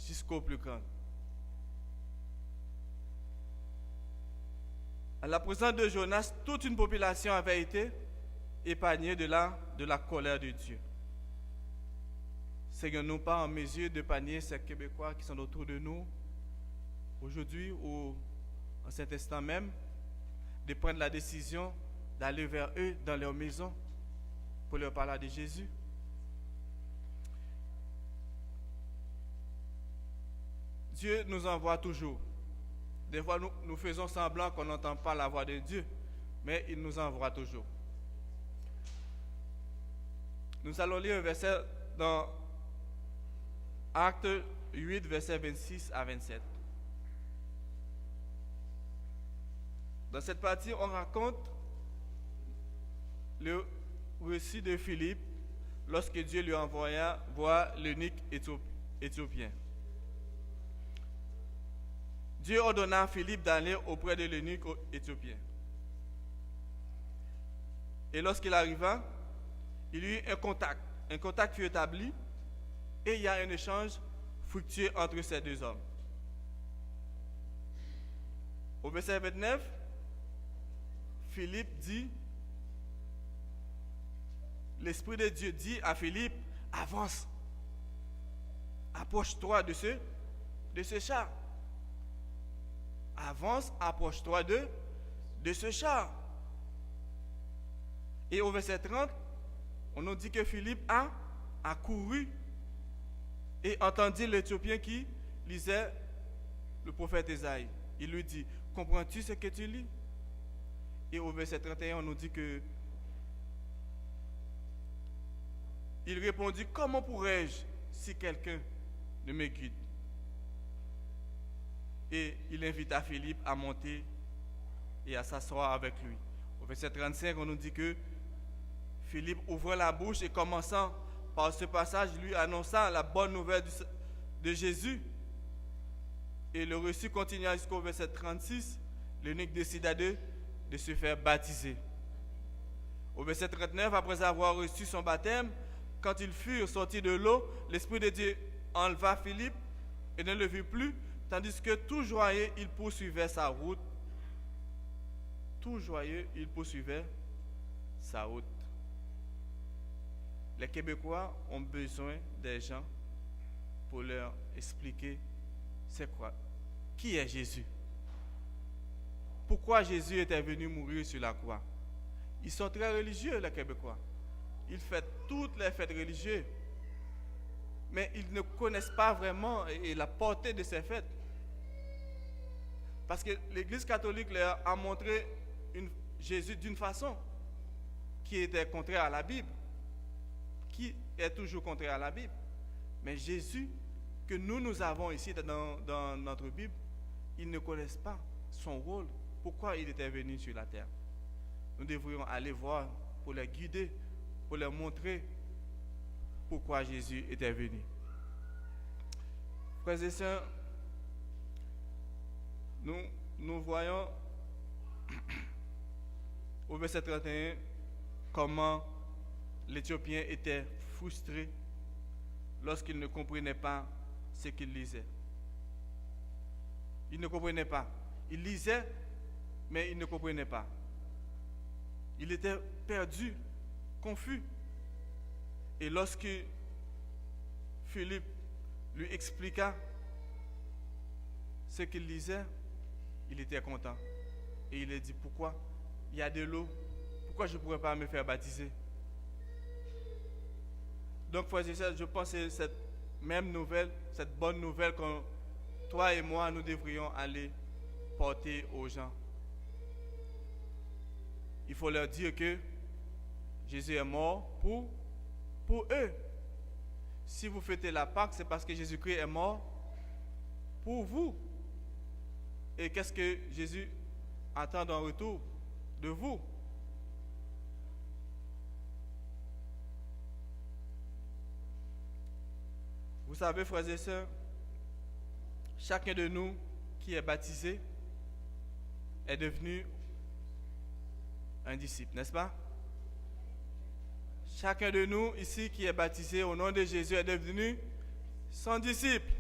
jusqu'au plus grand. À la présence de Jonas, toute une population avait été épargnée de la colère de Dieu. Seigneur, nous pas en mesure de d'épargner ces Québécois qui sont autour de nous aujourd'hui ou en cet instant même, de prendre la décision d'aller vers eux dans leur maison pour leur parler de Jésus. Dieu nous envoie toujours. Des fois, nous faisons semblant qu'on n'entend pas la voix de Dieu, mais il nous envoie toujours. Nous allons lire un verset dans Actes 8, versets 26 à 27. Dans cette partie, on raconte le récit de Philippe lorsque Dieu lui envoya voir l'eunuque éthiopien. Dieu ordonna à Philippe d'aller auprès de l'eunuque éthiopien. Et lorsqu'il arriva, il y eut un contact. Un contact fut établi et il y a un échange fructueux entre ces deux hommes. Au verset 29, Philippe dit, l'Esprit de Dieu dit à Philippe, avance, approche-toi de ce char. Avance, approche-toi de ce char. Et au verset 30, on nous dit que Philippe a couru et entendit l'Éthiopien qui lisait le prophète Ésaïe. Il lui dit, comprends-tu ce que tu lis? Et au verset 31, on nous dit que il répondit, comment pourrais-je si quelqu'un ne me guide? Et il invita Philippe à monter et à s'asseoir avec lui. Au verset 35, on nous dit que Philippe ouvra la bouche et commençant par ce passage, lui annonça la bonne nouvelle de Jésus. Et le récit continua jusqu'au verset 36. L'eunuque décida de se faire baptiser. Au verset 39, après avoir reçu son baptême, quand ils furent sortis de l'eau, l'Esprit de Dieu enleva Philippe et ne le vit plus, tandis que tout joyeux, il poursuivait sa route. Tout joyeux, il poursuivait sa route. Les Québécois ont besoin des gens pour leur expliquer c'est quoi, qui est Jésus. Pourquoi Jésus était venu mourir sur la croix? Ils sont très religieux, les Québécois. Ils fêtent toutes les fêtes religieuses. mais ils ne connaissent pas vraiment et la portée de ces fêtes. Parce que l'Église catholique leur a montré Jésus d'une façon qui était contraire à la Bible, qui est toujours contraire à la Bible. Mais Jésus que nous avons ici dans notre Bible, ils ne connaissent pas son rôle, pourquoi il était venu sur la terre. Nous devrions aller voir pour les guider, pour leur montrer pourquoi Jésus était venu. Frères et sœurs, nous voyons au verset 31 comment l'Éthiopien était frustré lorsqu'il ne comprenait pas ce qu'il lisait. Il ne comprenait pas. Il lisait, mais il ne comprenait pas. Il était perdu, confus. Et lorsque Philippe lui expliqua ce qu'il lisait, il était content. Et il a dit, pourquoi il y a de l'eau? Pourquoi je ne pourrais pas me faire baptiser? Donc, frères et sœurs, je pense que cette même nouvelle, cette bonne nouvelle que toi et moi, nous devrions aller porter aux gens. Il faut leur dire que Jésus est mort pour eux. Si vous fêtez la Pâque, c'est parce que Jésus-Christ est mort pour vous. Et qu'est-ce que Jésus attend en retour de vous? Vous savez, frères et sœurs, chacun de nous qui est baptisé est devenu un disciple, n'est-ce pas? Chacun de nous ici qui est baptisé au nom de Jésus est devenu son disciple.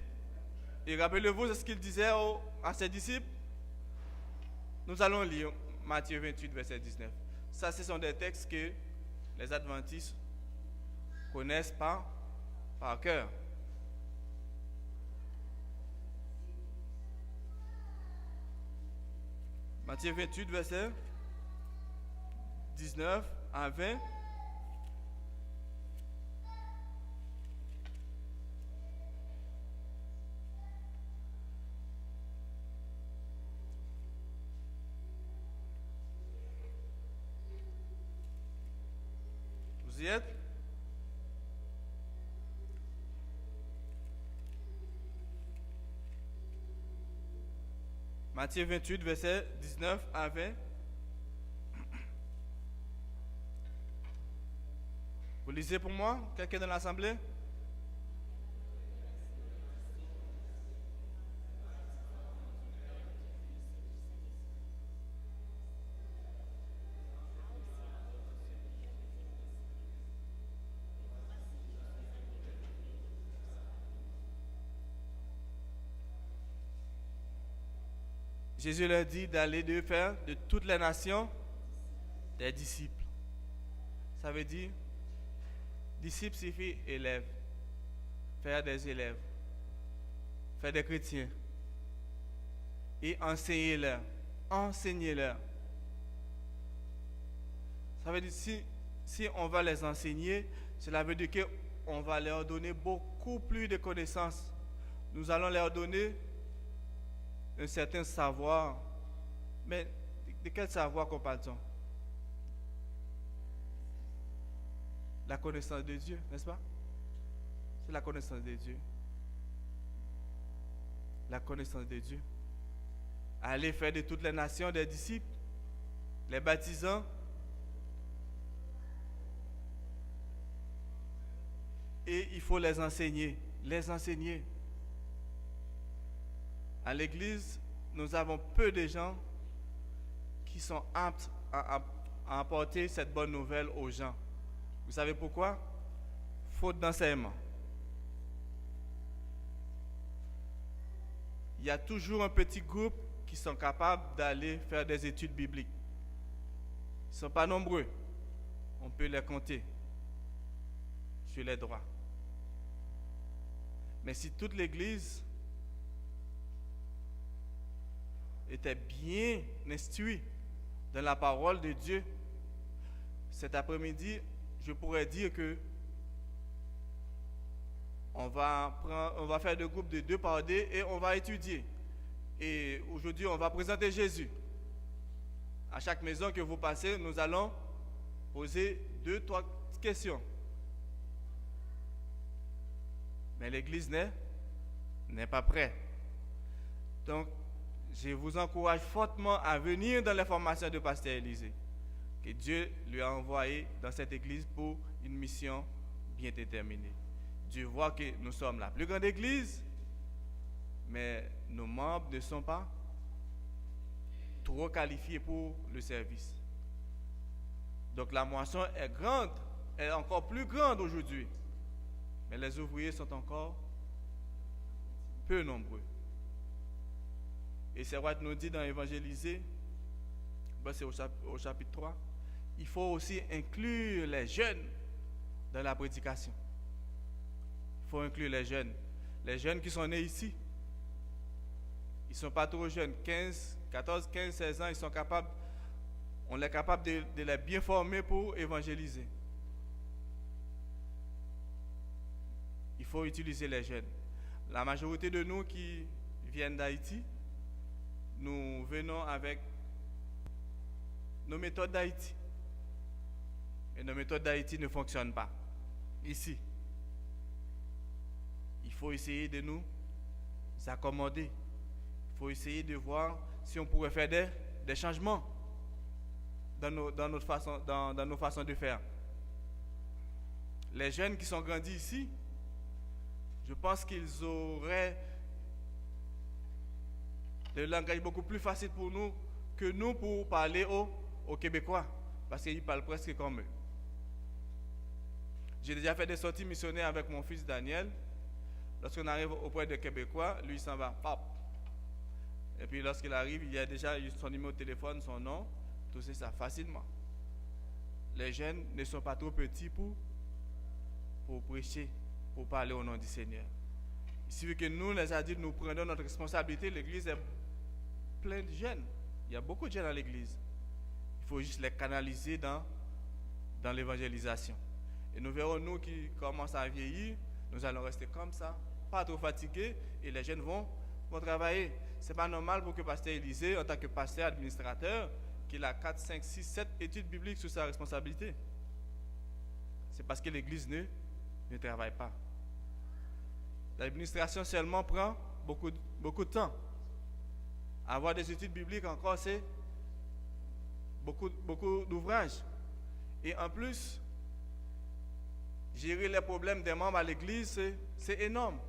Et rappelez-vous ce qu'il disait à ses disciples. Nous allons lire Matthieu 28, verset 19. Ça, ce sont des textes que les adventistes connaissent par cœur. Matthieu 28, verset 19 à 20. Vous y êtes? Matthieu 28, verset 19 à 20. Vous lisez pour moi? Quelqu'un dans l'assemblée? Jésus leur dit d'aller de faire de toutes les nations des disciples. Ça veut dire, disciple signifie élève, faire des élèves, faire des chrétiens et enseigner-leur. Enseignez-leur. Ça veut dire, si on va les enseigner, cela veut dire qu'on va leur donner beaucoup plus de connaissances. Nous allons leur donner un certain savoir. Mais de quel savoir qu'on parle-t-on? La connaissance de Dieu, n'est-ce pas? C'est la connaissance de Dieu. La connaissance de Dieu. Aller faire de toutes les nations des disciples, les baptisant. Et il faut les enseigner. Les enseigner. À l'église, nous avons peu de gens qui sont aptes à apporter cette bonne nouvelle aux gens. Vous savez pourquoi? Faute d'enseignement. Il y a toujours un petit groupe qui sont capables d'aller faire des études bibliques. Ils ne sont pas nombreux. On peut les compter sur les doigts. Mais si toute l'église était bien instruit dans la parole de Dieu, cet après-midi, je pourrais dire que on va faire des groupes de 2 par 2 et on va étudier. Et aujourd'hui, on va présenter Jésus. À chaque maison que vous passez, nous allons poser 2-3 questions. Mais l'Église n'est pas prête. Donc, je vous encourage fortement à venir dans les formations de Pasteur Élisée, que Dieu lui a envoyé dans cette Église pour une mission bien déterminée. Dieu voit que nous sommes la plus grande Église, mais nos membres ne sont pas trop qualifiés pour le service. Donc la moisson est grande, est encore plus grande aujourd'hui, mais les ouvriers sont encore peu nombreux. Et c'est vrai que nous dit dans Évangéliser, c'est au chapitre 3, il faut aussi inclure les jeunes dans la prédication. Il faut inclure les jeunes qui sont nés ici. Ils ne sont pas trop jeunes, 14, 15, 16 ans, ils sont capables, on est capable de les bien former pour évangéliser. Il faut utiliser les jeunes. La majorité de nous qui viennent d'Haïti, nous venons avec nos méthodes d'Haïti. Et nos méthodes d'Haïti ne fonctionnent pas ici. Il faut essayer de nous accommoder. Il faut essayer de voir si on pourrait faire des changements dans nos façons de faire. Les jeunes qui sont grandis ici, je pense qu'ils auraient le langage beaucoup plus facile pour nous que nous pour parler aux Québécois, parce qu'ils parlent presque comme eux. J'ai déjà fait des sorties missionnaires avec mon fils Daniel. Lorsqu'on arrive auprès des Québécois, lui il s'en va, pop. Et puis lorsqu'il arrive, il y a déjà son numéro de téléphone, son nom, tout ça facilement. Les jeunes ne sont pas trop petits pour prêcher, pour parler au nom du Seigneur. Il suffit que nous, les adultes, nous prenons notre responsabilité. L'église est pleine de jeunes. Il y a beaucoup de jeunes dans l'église. Il faut juste les canaliser dans l'évangélisation. Et nous verrons, nous qui commençons à vieillir, nous allons rester comme ça, pas trop fatigués, et les jeunes vont travailler. Ce n'est pas normal pour que Pasteur Élisée, en tant que pasteur administrateur, qu'il a 4, 5, 6, 7 études bibliques sous sa responsabilité. C'est parce que l'église ne travaille pas. L'administration seulement prend beaucoup de temps. Avoir des études bibliques encore, c'est beaucoup d'ouvrages. Et en plus, gérer les problèmes des membres à l'église, c'est énorme.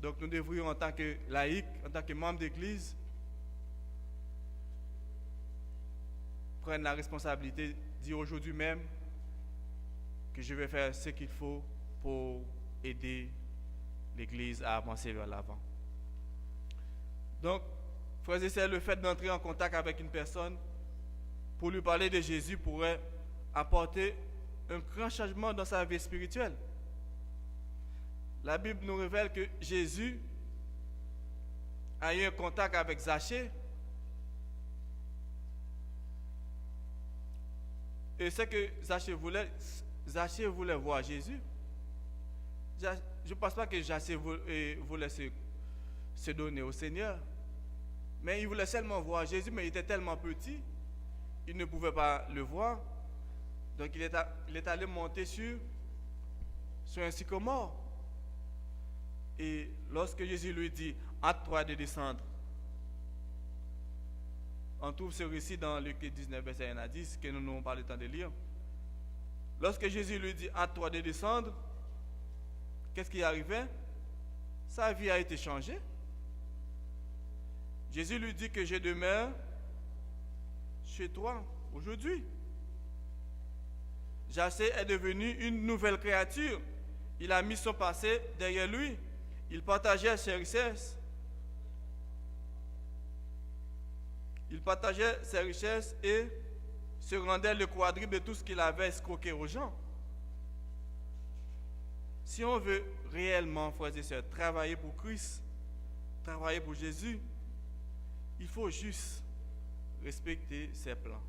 Donc nous devrions, en tant que laïcs, en tant que membres d'église, prendre la responsabilité, dire aujourd'hui même que je vais faire ce qu'il faut pour aider l'église à avancer vers l'avant. Donc, frères et sœurs, le fait d'entrer en contact avec une personne pour lui parler de Jésus pourrait apporter un grand changement dans sa vie spirituelle. La Bible nous révèle que Jésus a eu un contact avec Zachée. Et ce que Zachée voulait voir Jésus. Je ne pense pas que Zachée voulait se donner au Seigneur. Mais il voulait seulement voir Jésus, mais il était tellement petit, il ne pouvait pas le voir. Donc il est allé monter sur un sycomore. Et lorsque Jésus lui dit, hâte-toi de descendre, on trouve ce récit dans Luc 19, verset 1 à 10, que nous n'avons pas le temps de lire. Lorsque Jésus lui dit, hâte-toi de descendre, qu'est-ce qui est arrivé? Sa vie a été changée. Jésus lui dit que je demeure chez toi aujourd'hui. Zachée est devenu une nouvelle créature. Il a mis son passé derrière lui. Il partageait ses richesses. Il partageait ses richesses et se rendait le quadruple de tout ce qu'il avait escroqué aux gens. Si on veut réellement, frères et sœurs, travailler pour Christ, travailler pour Jésus, il faut juste respecter ses plans.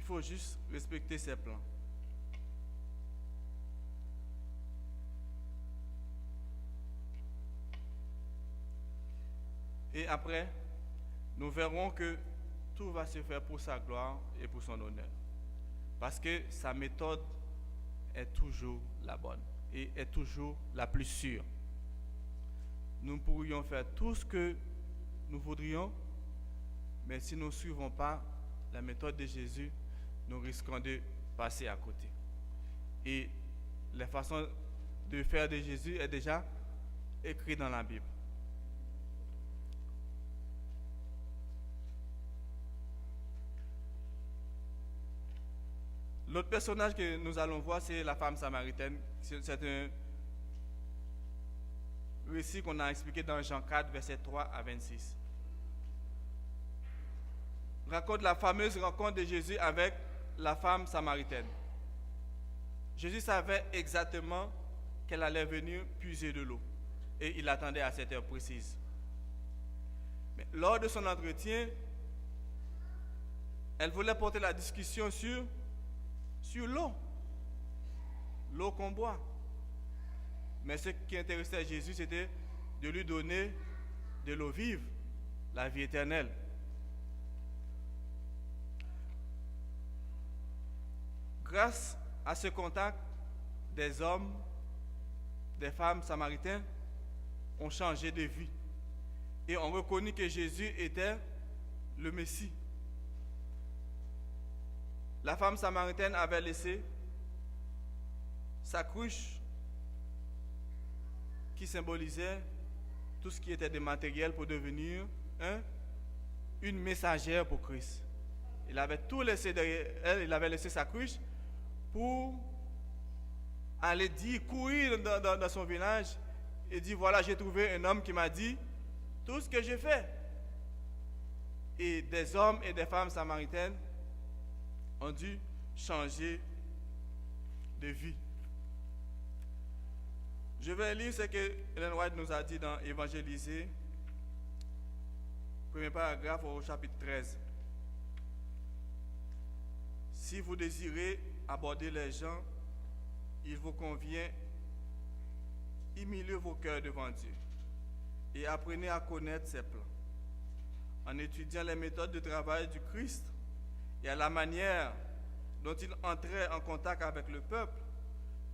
Il faut juste respecter ses plans. Et après, nous verrons que tout va se faire pour sa gloire et pour son honneur. Parce que sa méthode est toujours la bonne et est toujours la plus sûre. Nous pourrions faire tout ce que nous voudrions, mais si nous ne suivons pas la méthode de Jésus, nous risquons de passer à côté. Et la façon de faire de Jésus est déjà écrite dans la Bible. L'autre personnage que nous allons voir, c'est la femme samaritaine. C'est un récit qu'on a expliqué dans Jean 4, versets 3 à 26. Raconte la fameuse rencontre de Jésus avec la femme samaritaine. Jésus savait exactement qu'elle allait venir puiser de l'eau et il attendait à cette heure précise. Mais lors de son entretien, elle voulait porter la discussion sur l'eau qu'on boit. Mais ce qui intéressait Jésus, c'était de lui donner de l'eau vive, la vie éternelle. Grâce à ce contact, des hommes, des femmes samaritains ont changé de vie et ont reconnu que Jésus était le Messie. La femme samaritaine avait laissé sa cruche qui symbolisait tout ce qui était de matériel pour devenir une messagère pour Christ. Il avait tout laissé derrière elle, il avait laissé sa cruche pour aller courir dans son village et dire, voilà, j'ai trouvé un homme qui m'a dit tout ce que j'ai fait. Et des hommes et des femmes samaritaines ont dû changer de vie. Je vais lire ce que Ellen White nous a dit dans Évangéliser, premier paragraphe au chapitre 13. Si vous désirez aborder les gens, il vous convient humilier vos cœurs devant Dieu et apprenez à connaître ses plans. En étudiant les méthodes de travail du Christ et à la manière dont il entrait en contact avec le peuple,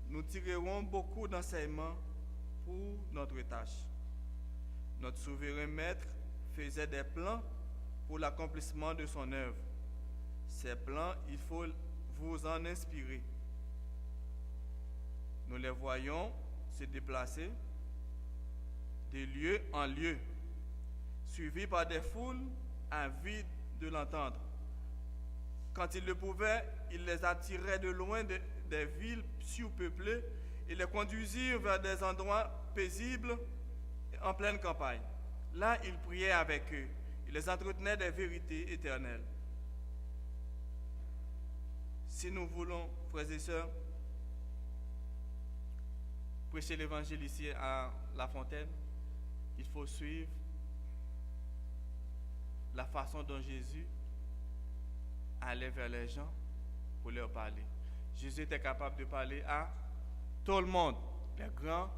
nous tirerons beaucoup d'enseignements pour notre tâche. Notre souverain maître faisait des plans pour l'accomplissement de son œuvre. Ces plans, il faut vous en inspirer. Nous les voyons se déplacer de lieu en lieu, suivis par des foules avides de l'entendre. Quand il le pouvait, il les attirait de loin des villes surpeuplées et les conduisait vers des endroits paisibles en pleine campagne. Là, il priait avec eux. Il les entretenait des vérités éternelles. Si nous voulons, frères et sœurs, prêcher l'évangile ici à La Fontaine, il faut suivre la façon dont Jésus allait vers les gens pour leur parler. Jésus était capable de parler à tout le monde, les grands,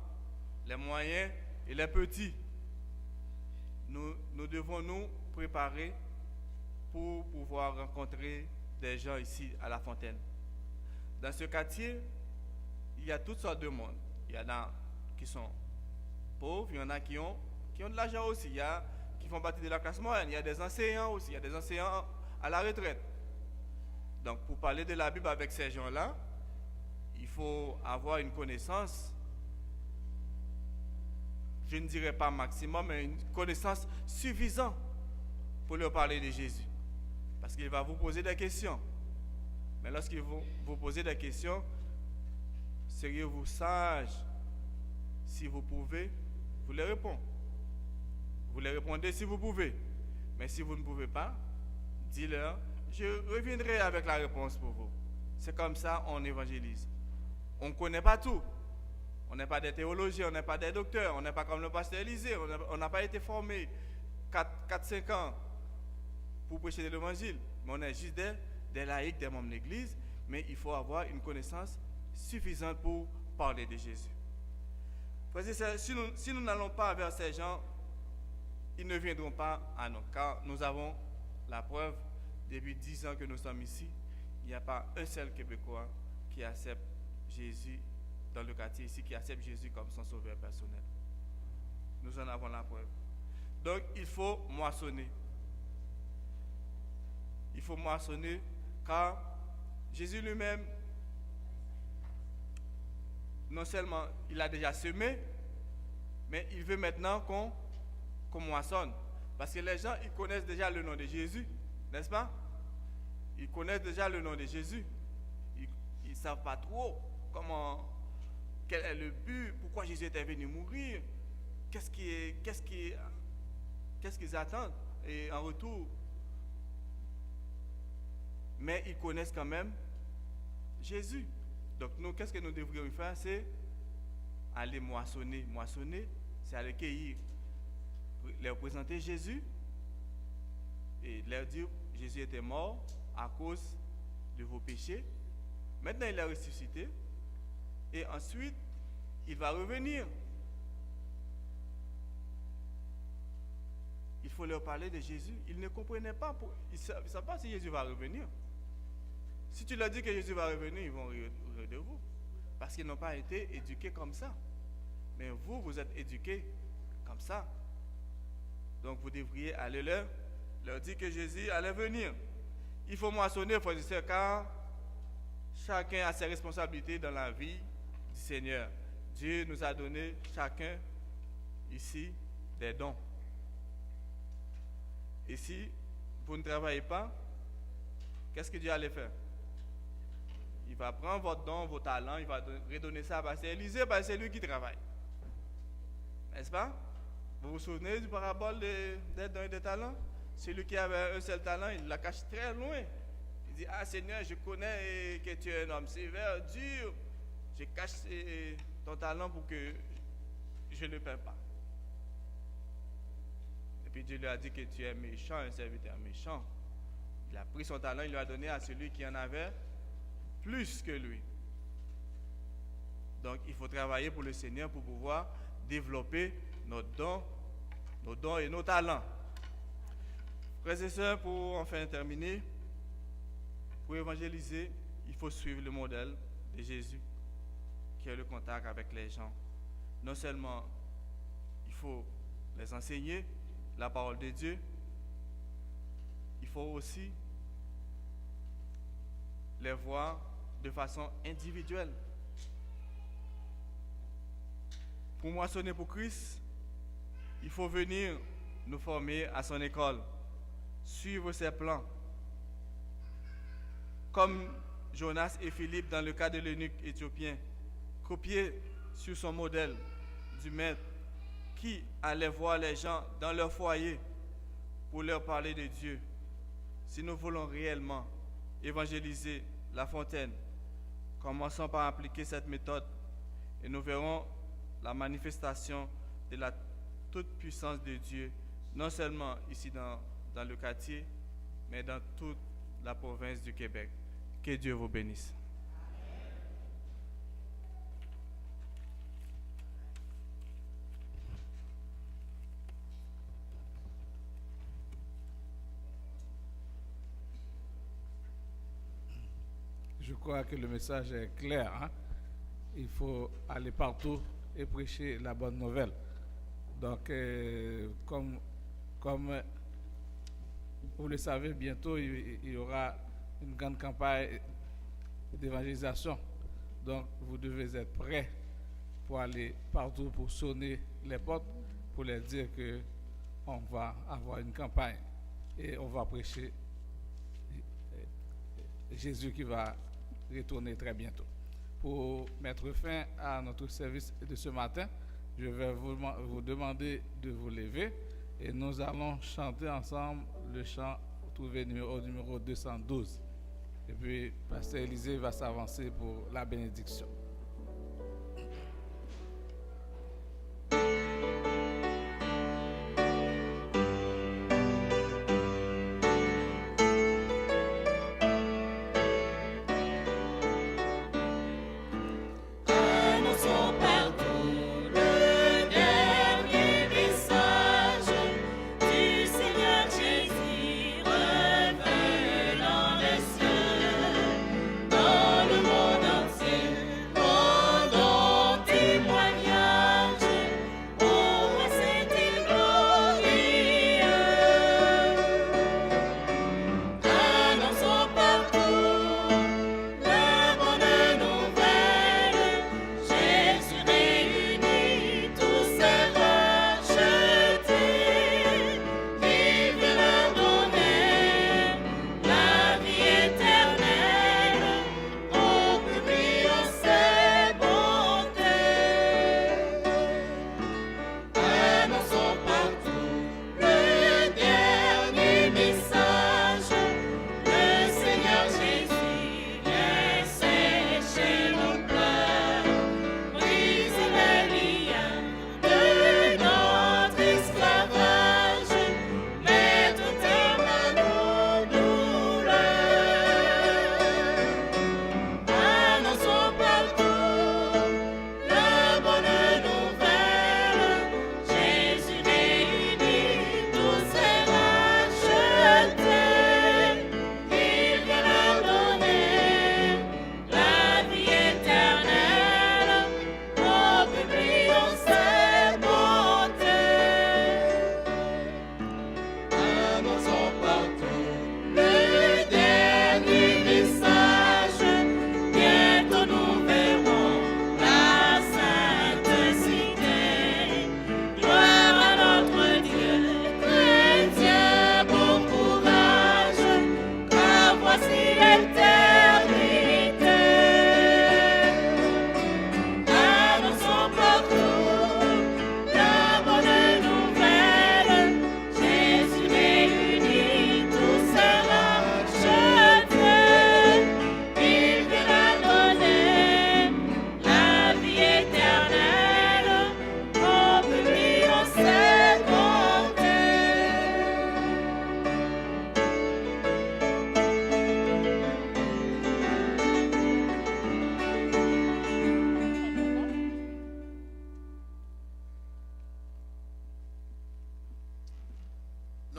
les moyens et les petits. Nous devons nous préparer pour pouvoir rencontrer des gens ici à La Fontaine. Dans ce quartier, il y a toutes sortes de monde. Il y en a qui sont pauvres, il y en a qui ont de l'argent aussi. Il y a qui font partie de la classe moyenne. Il y a des enseignants aussi. Il y a des enseignants à la retraite. Donc, pour parler de la Bible avec ces gens-là, il faut avoir une connaissance, je ne dirais pas maximum, mais une connaissance suffisante pour leur parler de Jésus. Parce qu'il va vous poser des questions. Mais lorsqu'il va vous poser des questions, seriez-vous sage? Si vous pouvez, vous les répondez. Vous les répondez si vous pouvez. Mais si vous ne pouvez pas, dis-leur, je reviendrai avec la réponse pour vous. C'est comme ça on évangélise. On ne connaît pas tout. On n'est pas des théologiens, on n'est pas des docteurs, on n'est pas comme le pasteur Élisée, on n'a pas été formé 4-5 ans pour prêcher l'évangile. Mais on est juste des laïcs, des membres de l'Église, mais il faut avoir une connaissance suffisante pour parler de Jésus. Frères et sœurs, si nous n'allons pas vers ces gens, ils ne viendront pas à nous, car nous avons la preuve, depuis 10 ans que nous sommes ici, il n'y a pas un seul Québécois qui accepte Jésus dans le quartier ici, qui accepte Jésus comme son sauveur personnel. Nous en avons la preuve. Donc, il faut moissonner. Il faut moissonner, car Jésus lui-même, non seulement il a déjà semé, mais il veut maintenant qu'on moissonne. Parce que les gens, ils connaissent déjà le nom de Jésus, n'est-ce pas? Ils connaissent déjà le nom de Jésus. Ils ne savent pas trop quel est le but, pourquoi Jésus était venu mourir, qu'est-ce qu'ils attendent et en retour. Mais ils connaissent quand même Jésus. Donc nous, qu'est-ce que nous devrions faire? C'est aller moissonner. Moissonner, c'est aller cueillir, leur présenter Jésus et leur dire Jésus était mort à cause de vos péchés. Maintenant, il est ressuscité et ensuite, il va revenir. Il faut leur parler de Jésus. Ils ne comprenaient pas, ils ne savent pas si Jésus va revenir. Si tu leur dis que Jésus va revenir, ils vont rire de vous. Parce qu'ils n'ont pas été éduqués comme ça. Mais vous, vous êtes éduqués comme ça. Donc vous devriez aller leur dire que Jésus allait venir. Il faut moissonner, frères et sœurs, car chacun a ses responsabilités dans la vie du Seigneur. Dieu nous a donné chacun ici des dons. Et si vous ne travaillez pas, qu'est-ce que Dieu allait faire? Il va prendre votre don, vos talents, il va redonner ça à Pasteur Élisée, parce que c'est lui qui travaille. N'est-ce pas? Vous vous souvenez du parabole des dons et des talents? Celui qui avait un seul talent, il la cache très loin. Il dit, ah Seigneur, je connais que tu es un homme sévère, dur. Je cache ton talent pour que je ne perds pas. Et puis Dieu lui a dit que tu es méchant, un serviteur méchant. Il a pris son talent, il lui a donné à celui qui en avait plus que lui. Donc il faut travailler pour le Seigneur pour pouvoir développer nos dons et nos talents. Frères et sœurs, pour enfin terminer, pour évangéliser, il faut suivre le modèle de Jésus, qui est le contact avec les gens. Non seulement il faut les enseigner la parole de Dieu, il faut aussi les voir de façon individuelle. Pour moissonner pour Christ, il faut venir nous former à son école, suivre ses plans. Comme Jonas et Philippe dans le cas de l'eunuque éthiopien, copier sur son modèle du maître qui allait voir les gens dans leur foyer pour leur parler de Dieu. Si nous voulons réellement évangéliser La Fontaine, commençons par appliquer cette méthode et nous verrons la manifestation de la toute-puissance de Dieu, non seulement ici dans le quartier, mais dans toute la province du Québec. Que Dieu vous bénisse. Je crois que le message est clair. Il faut aller partout et prêcher la bonne nouvelle. Donc, comme vous le savez, bientôt il y aura une grande campagne d'évangélisation. Donc, vous devez être prêts pour aller partout, pour sonner les portes, pour leur dire qu'on va avoir une campagne et on va prêcher Jésus qui va retourner très bientôt. Pour mettre fin à notre service de ce matin, je vais vous demander de vous lever et nous allons chanter ensemble le chant trouvé au numéro 212. Et puis, Pasteur Élisée va s'avancer pour la bénédiction.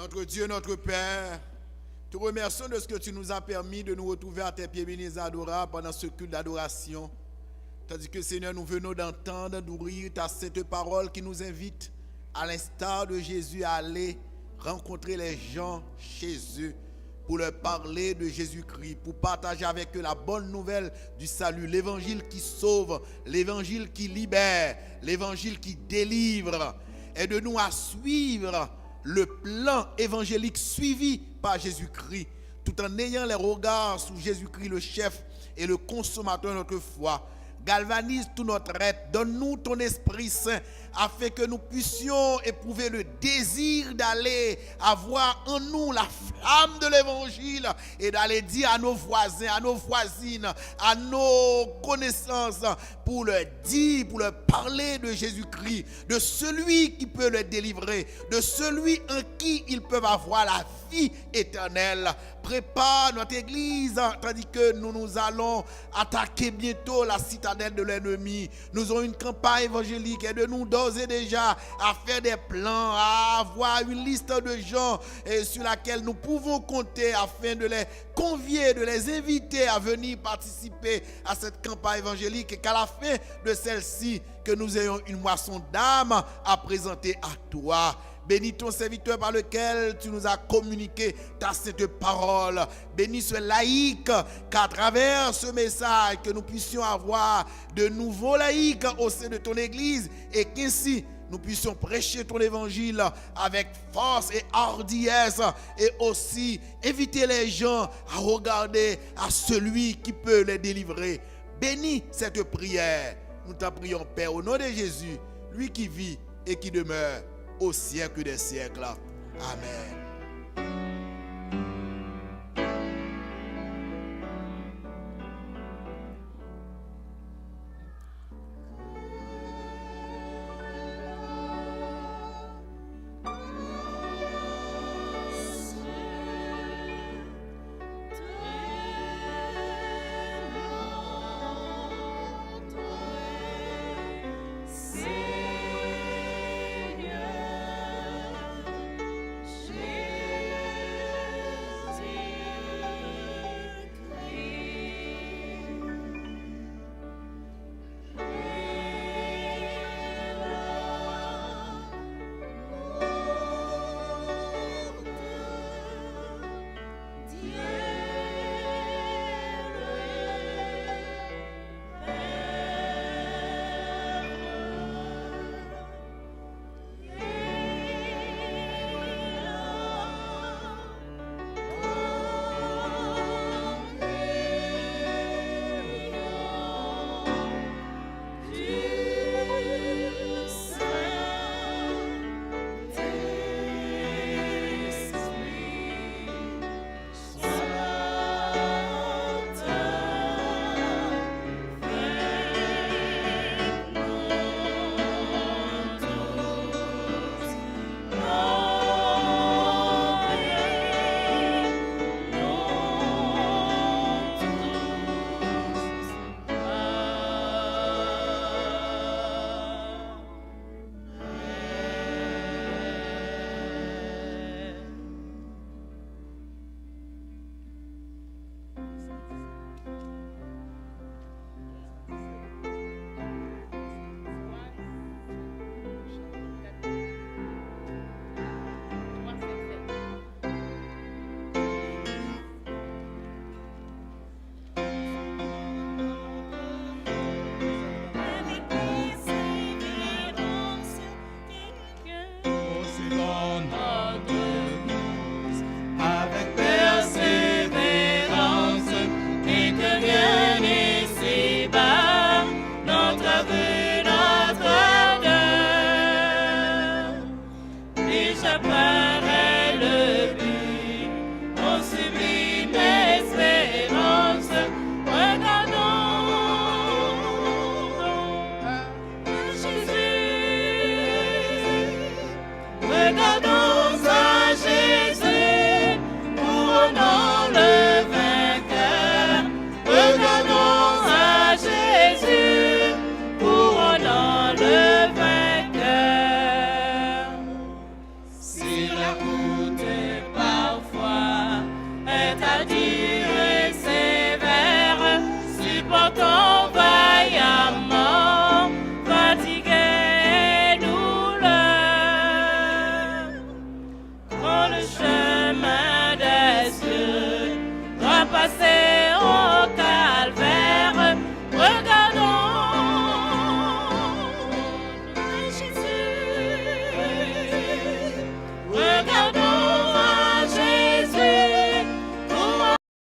Notre Dieu, notre Père, te remercions de ce que tu nous as permis de nous retrouver à tes pieds bénis adorables pendant ce culte d'adoration. Tandis que, Seigneur, nous venons d'entendre, d'ouvrir ta sainte parole qui nous invite, à l'instar de Jésus, à aller rencontrer les gens chez eux pour leur parler de Jésus-Christ, pour partager avec eux la bonne nouvelle du salut, l'évangile qui sauve, l'évangile qui libère, l'évangile qui délivre. Aide-nous à suivre le plan évangélique suivi par Jésus-Christ, tout en ayant les regards sur Jésus-Christ, le chef et le consommateur de notre foi. Galvanise tout notre être, donne-nous ton Esprit Saint afin que nous puissions éprouver le désir d'aller avoir en nous la flamme de l'évangile et d'aller dire à nos voisins, à nos voisines, à nos connaissances pour leur dire, pour leur parler de Jésus-Christ, de celui qui peut les délivrer, de celui en qui ils peuvent avoir la vie éternelle. Prépare notre église tandis que nous allons attaquer bientôt la citadelle de l'ennemi. Nous avons une campagne évangélique et de nous d'ores et déjà à faire des plans, à avoir une liste de gens sur laquelle nous pouvons compter afin de les convier, de les inviter à venir participer à cette campagne évangélique et qu'à la fin de celle-ci, que nous ayons une moisson d'âme à présenter à toi. Bénis ton serviteur par lequel tu nous as communiqué ta sainte parole. Bénis ce laïc qu'à travers ce message que nous puissions avoir de nouveaux laïcs au sein de ton église et qu'ainsi nous puissions prêcher ton évangile avec force et hardiesse et aussi inviter les gens à regarder à celui qui peut les délivrer. Bénis cette prière. Nous t'en prions, Père, au nom de Jésus, lui qui vit et qui demeure au siècle des siècles. Amen.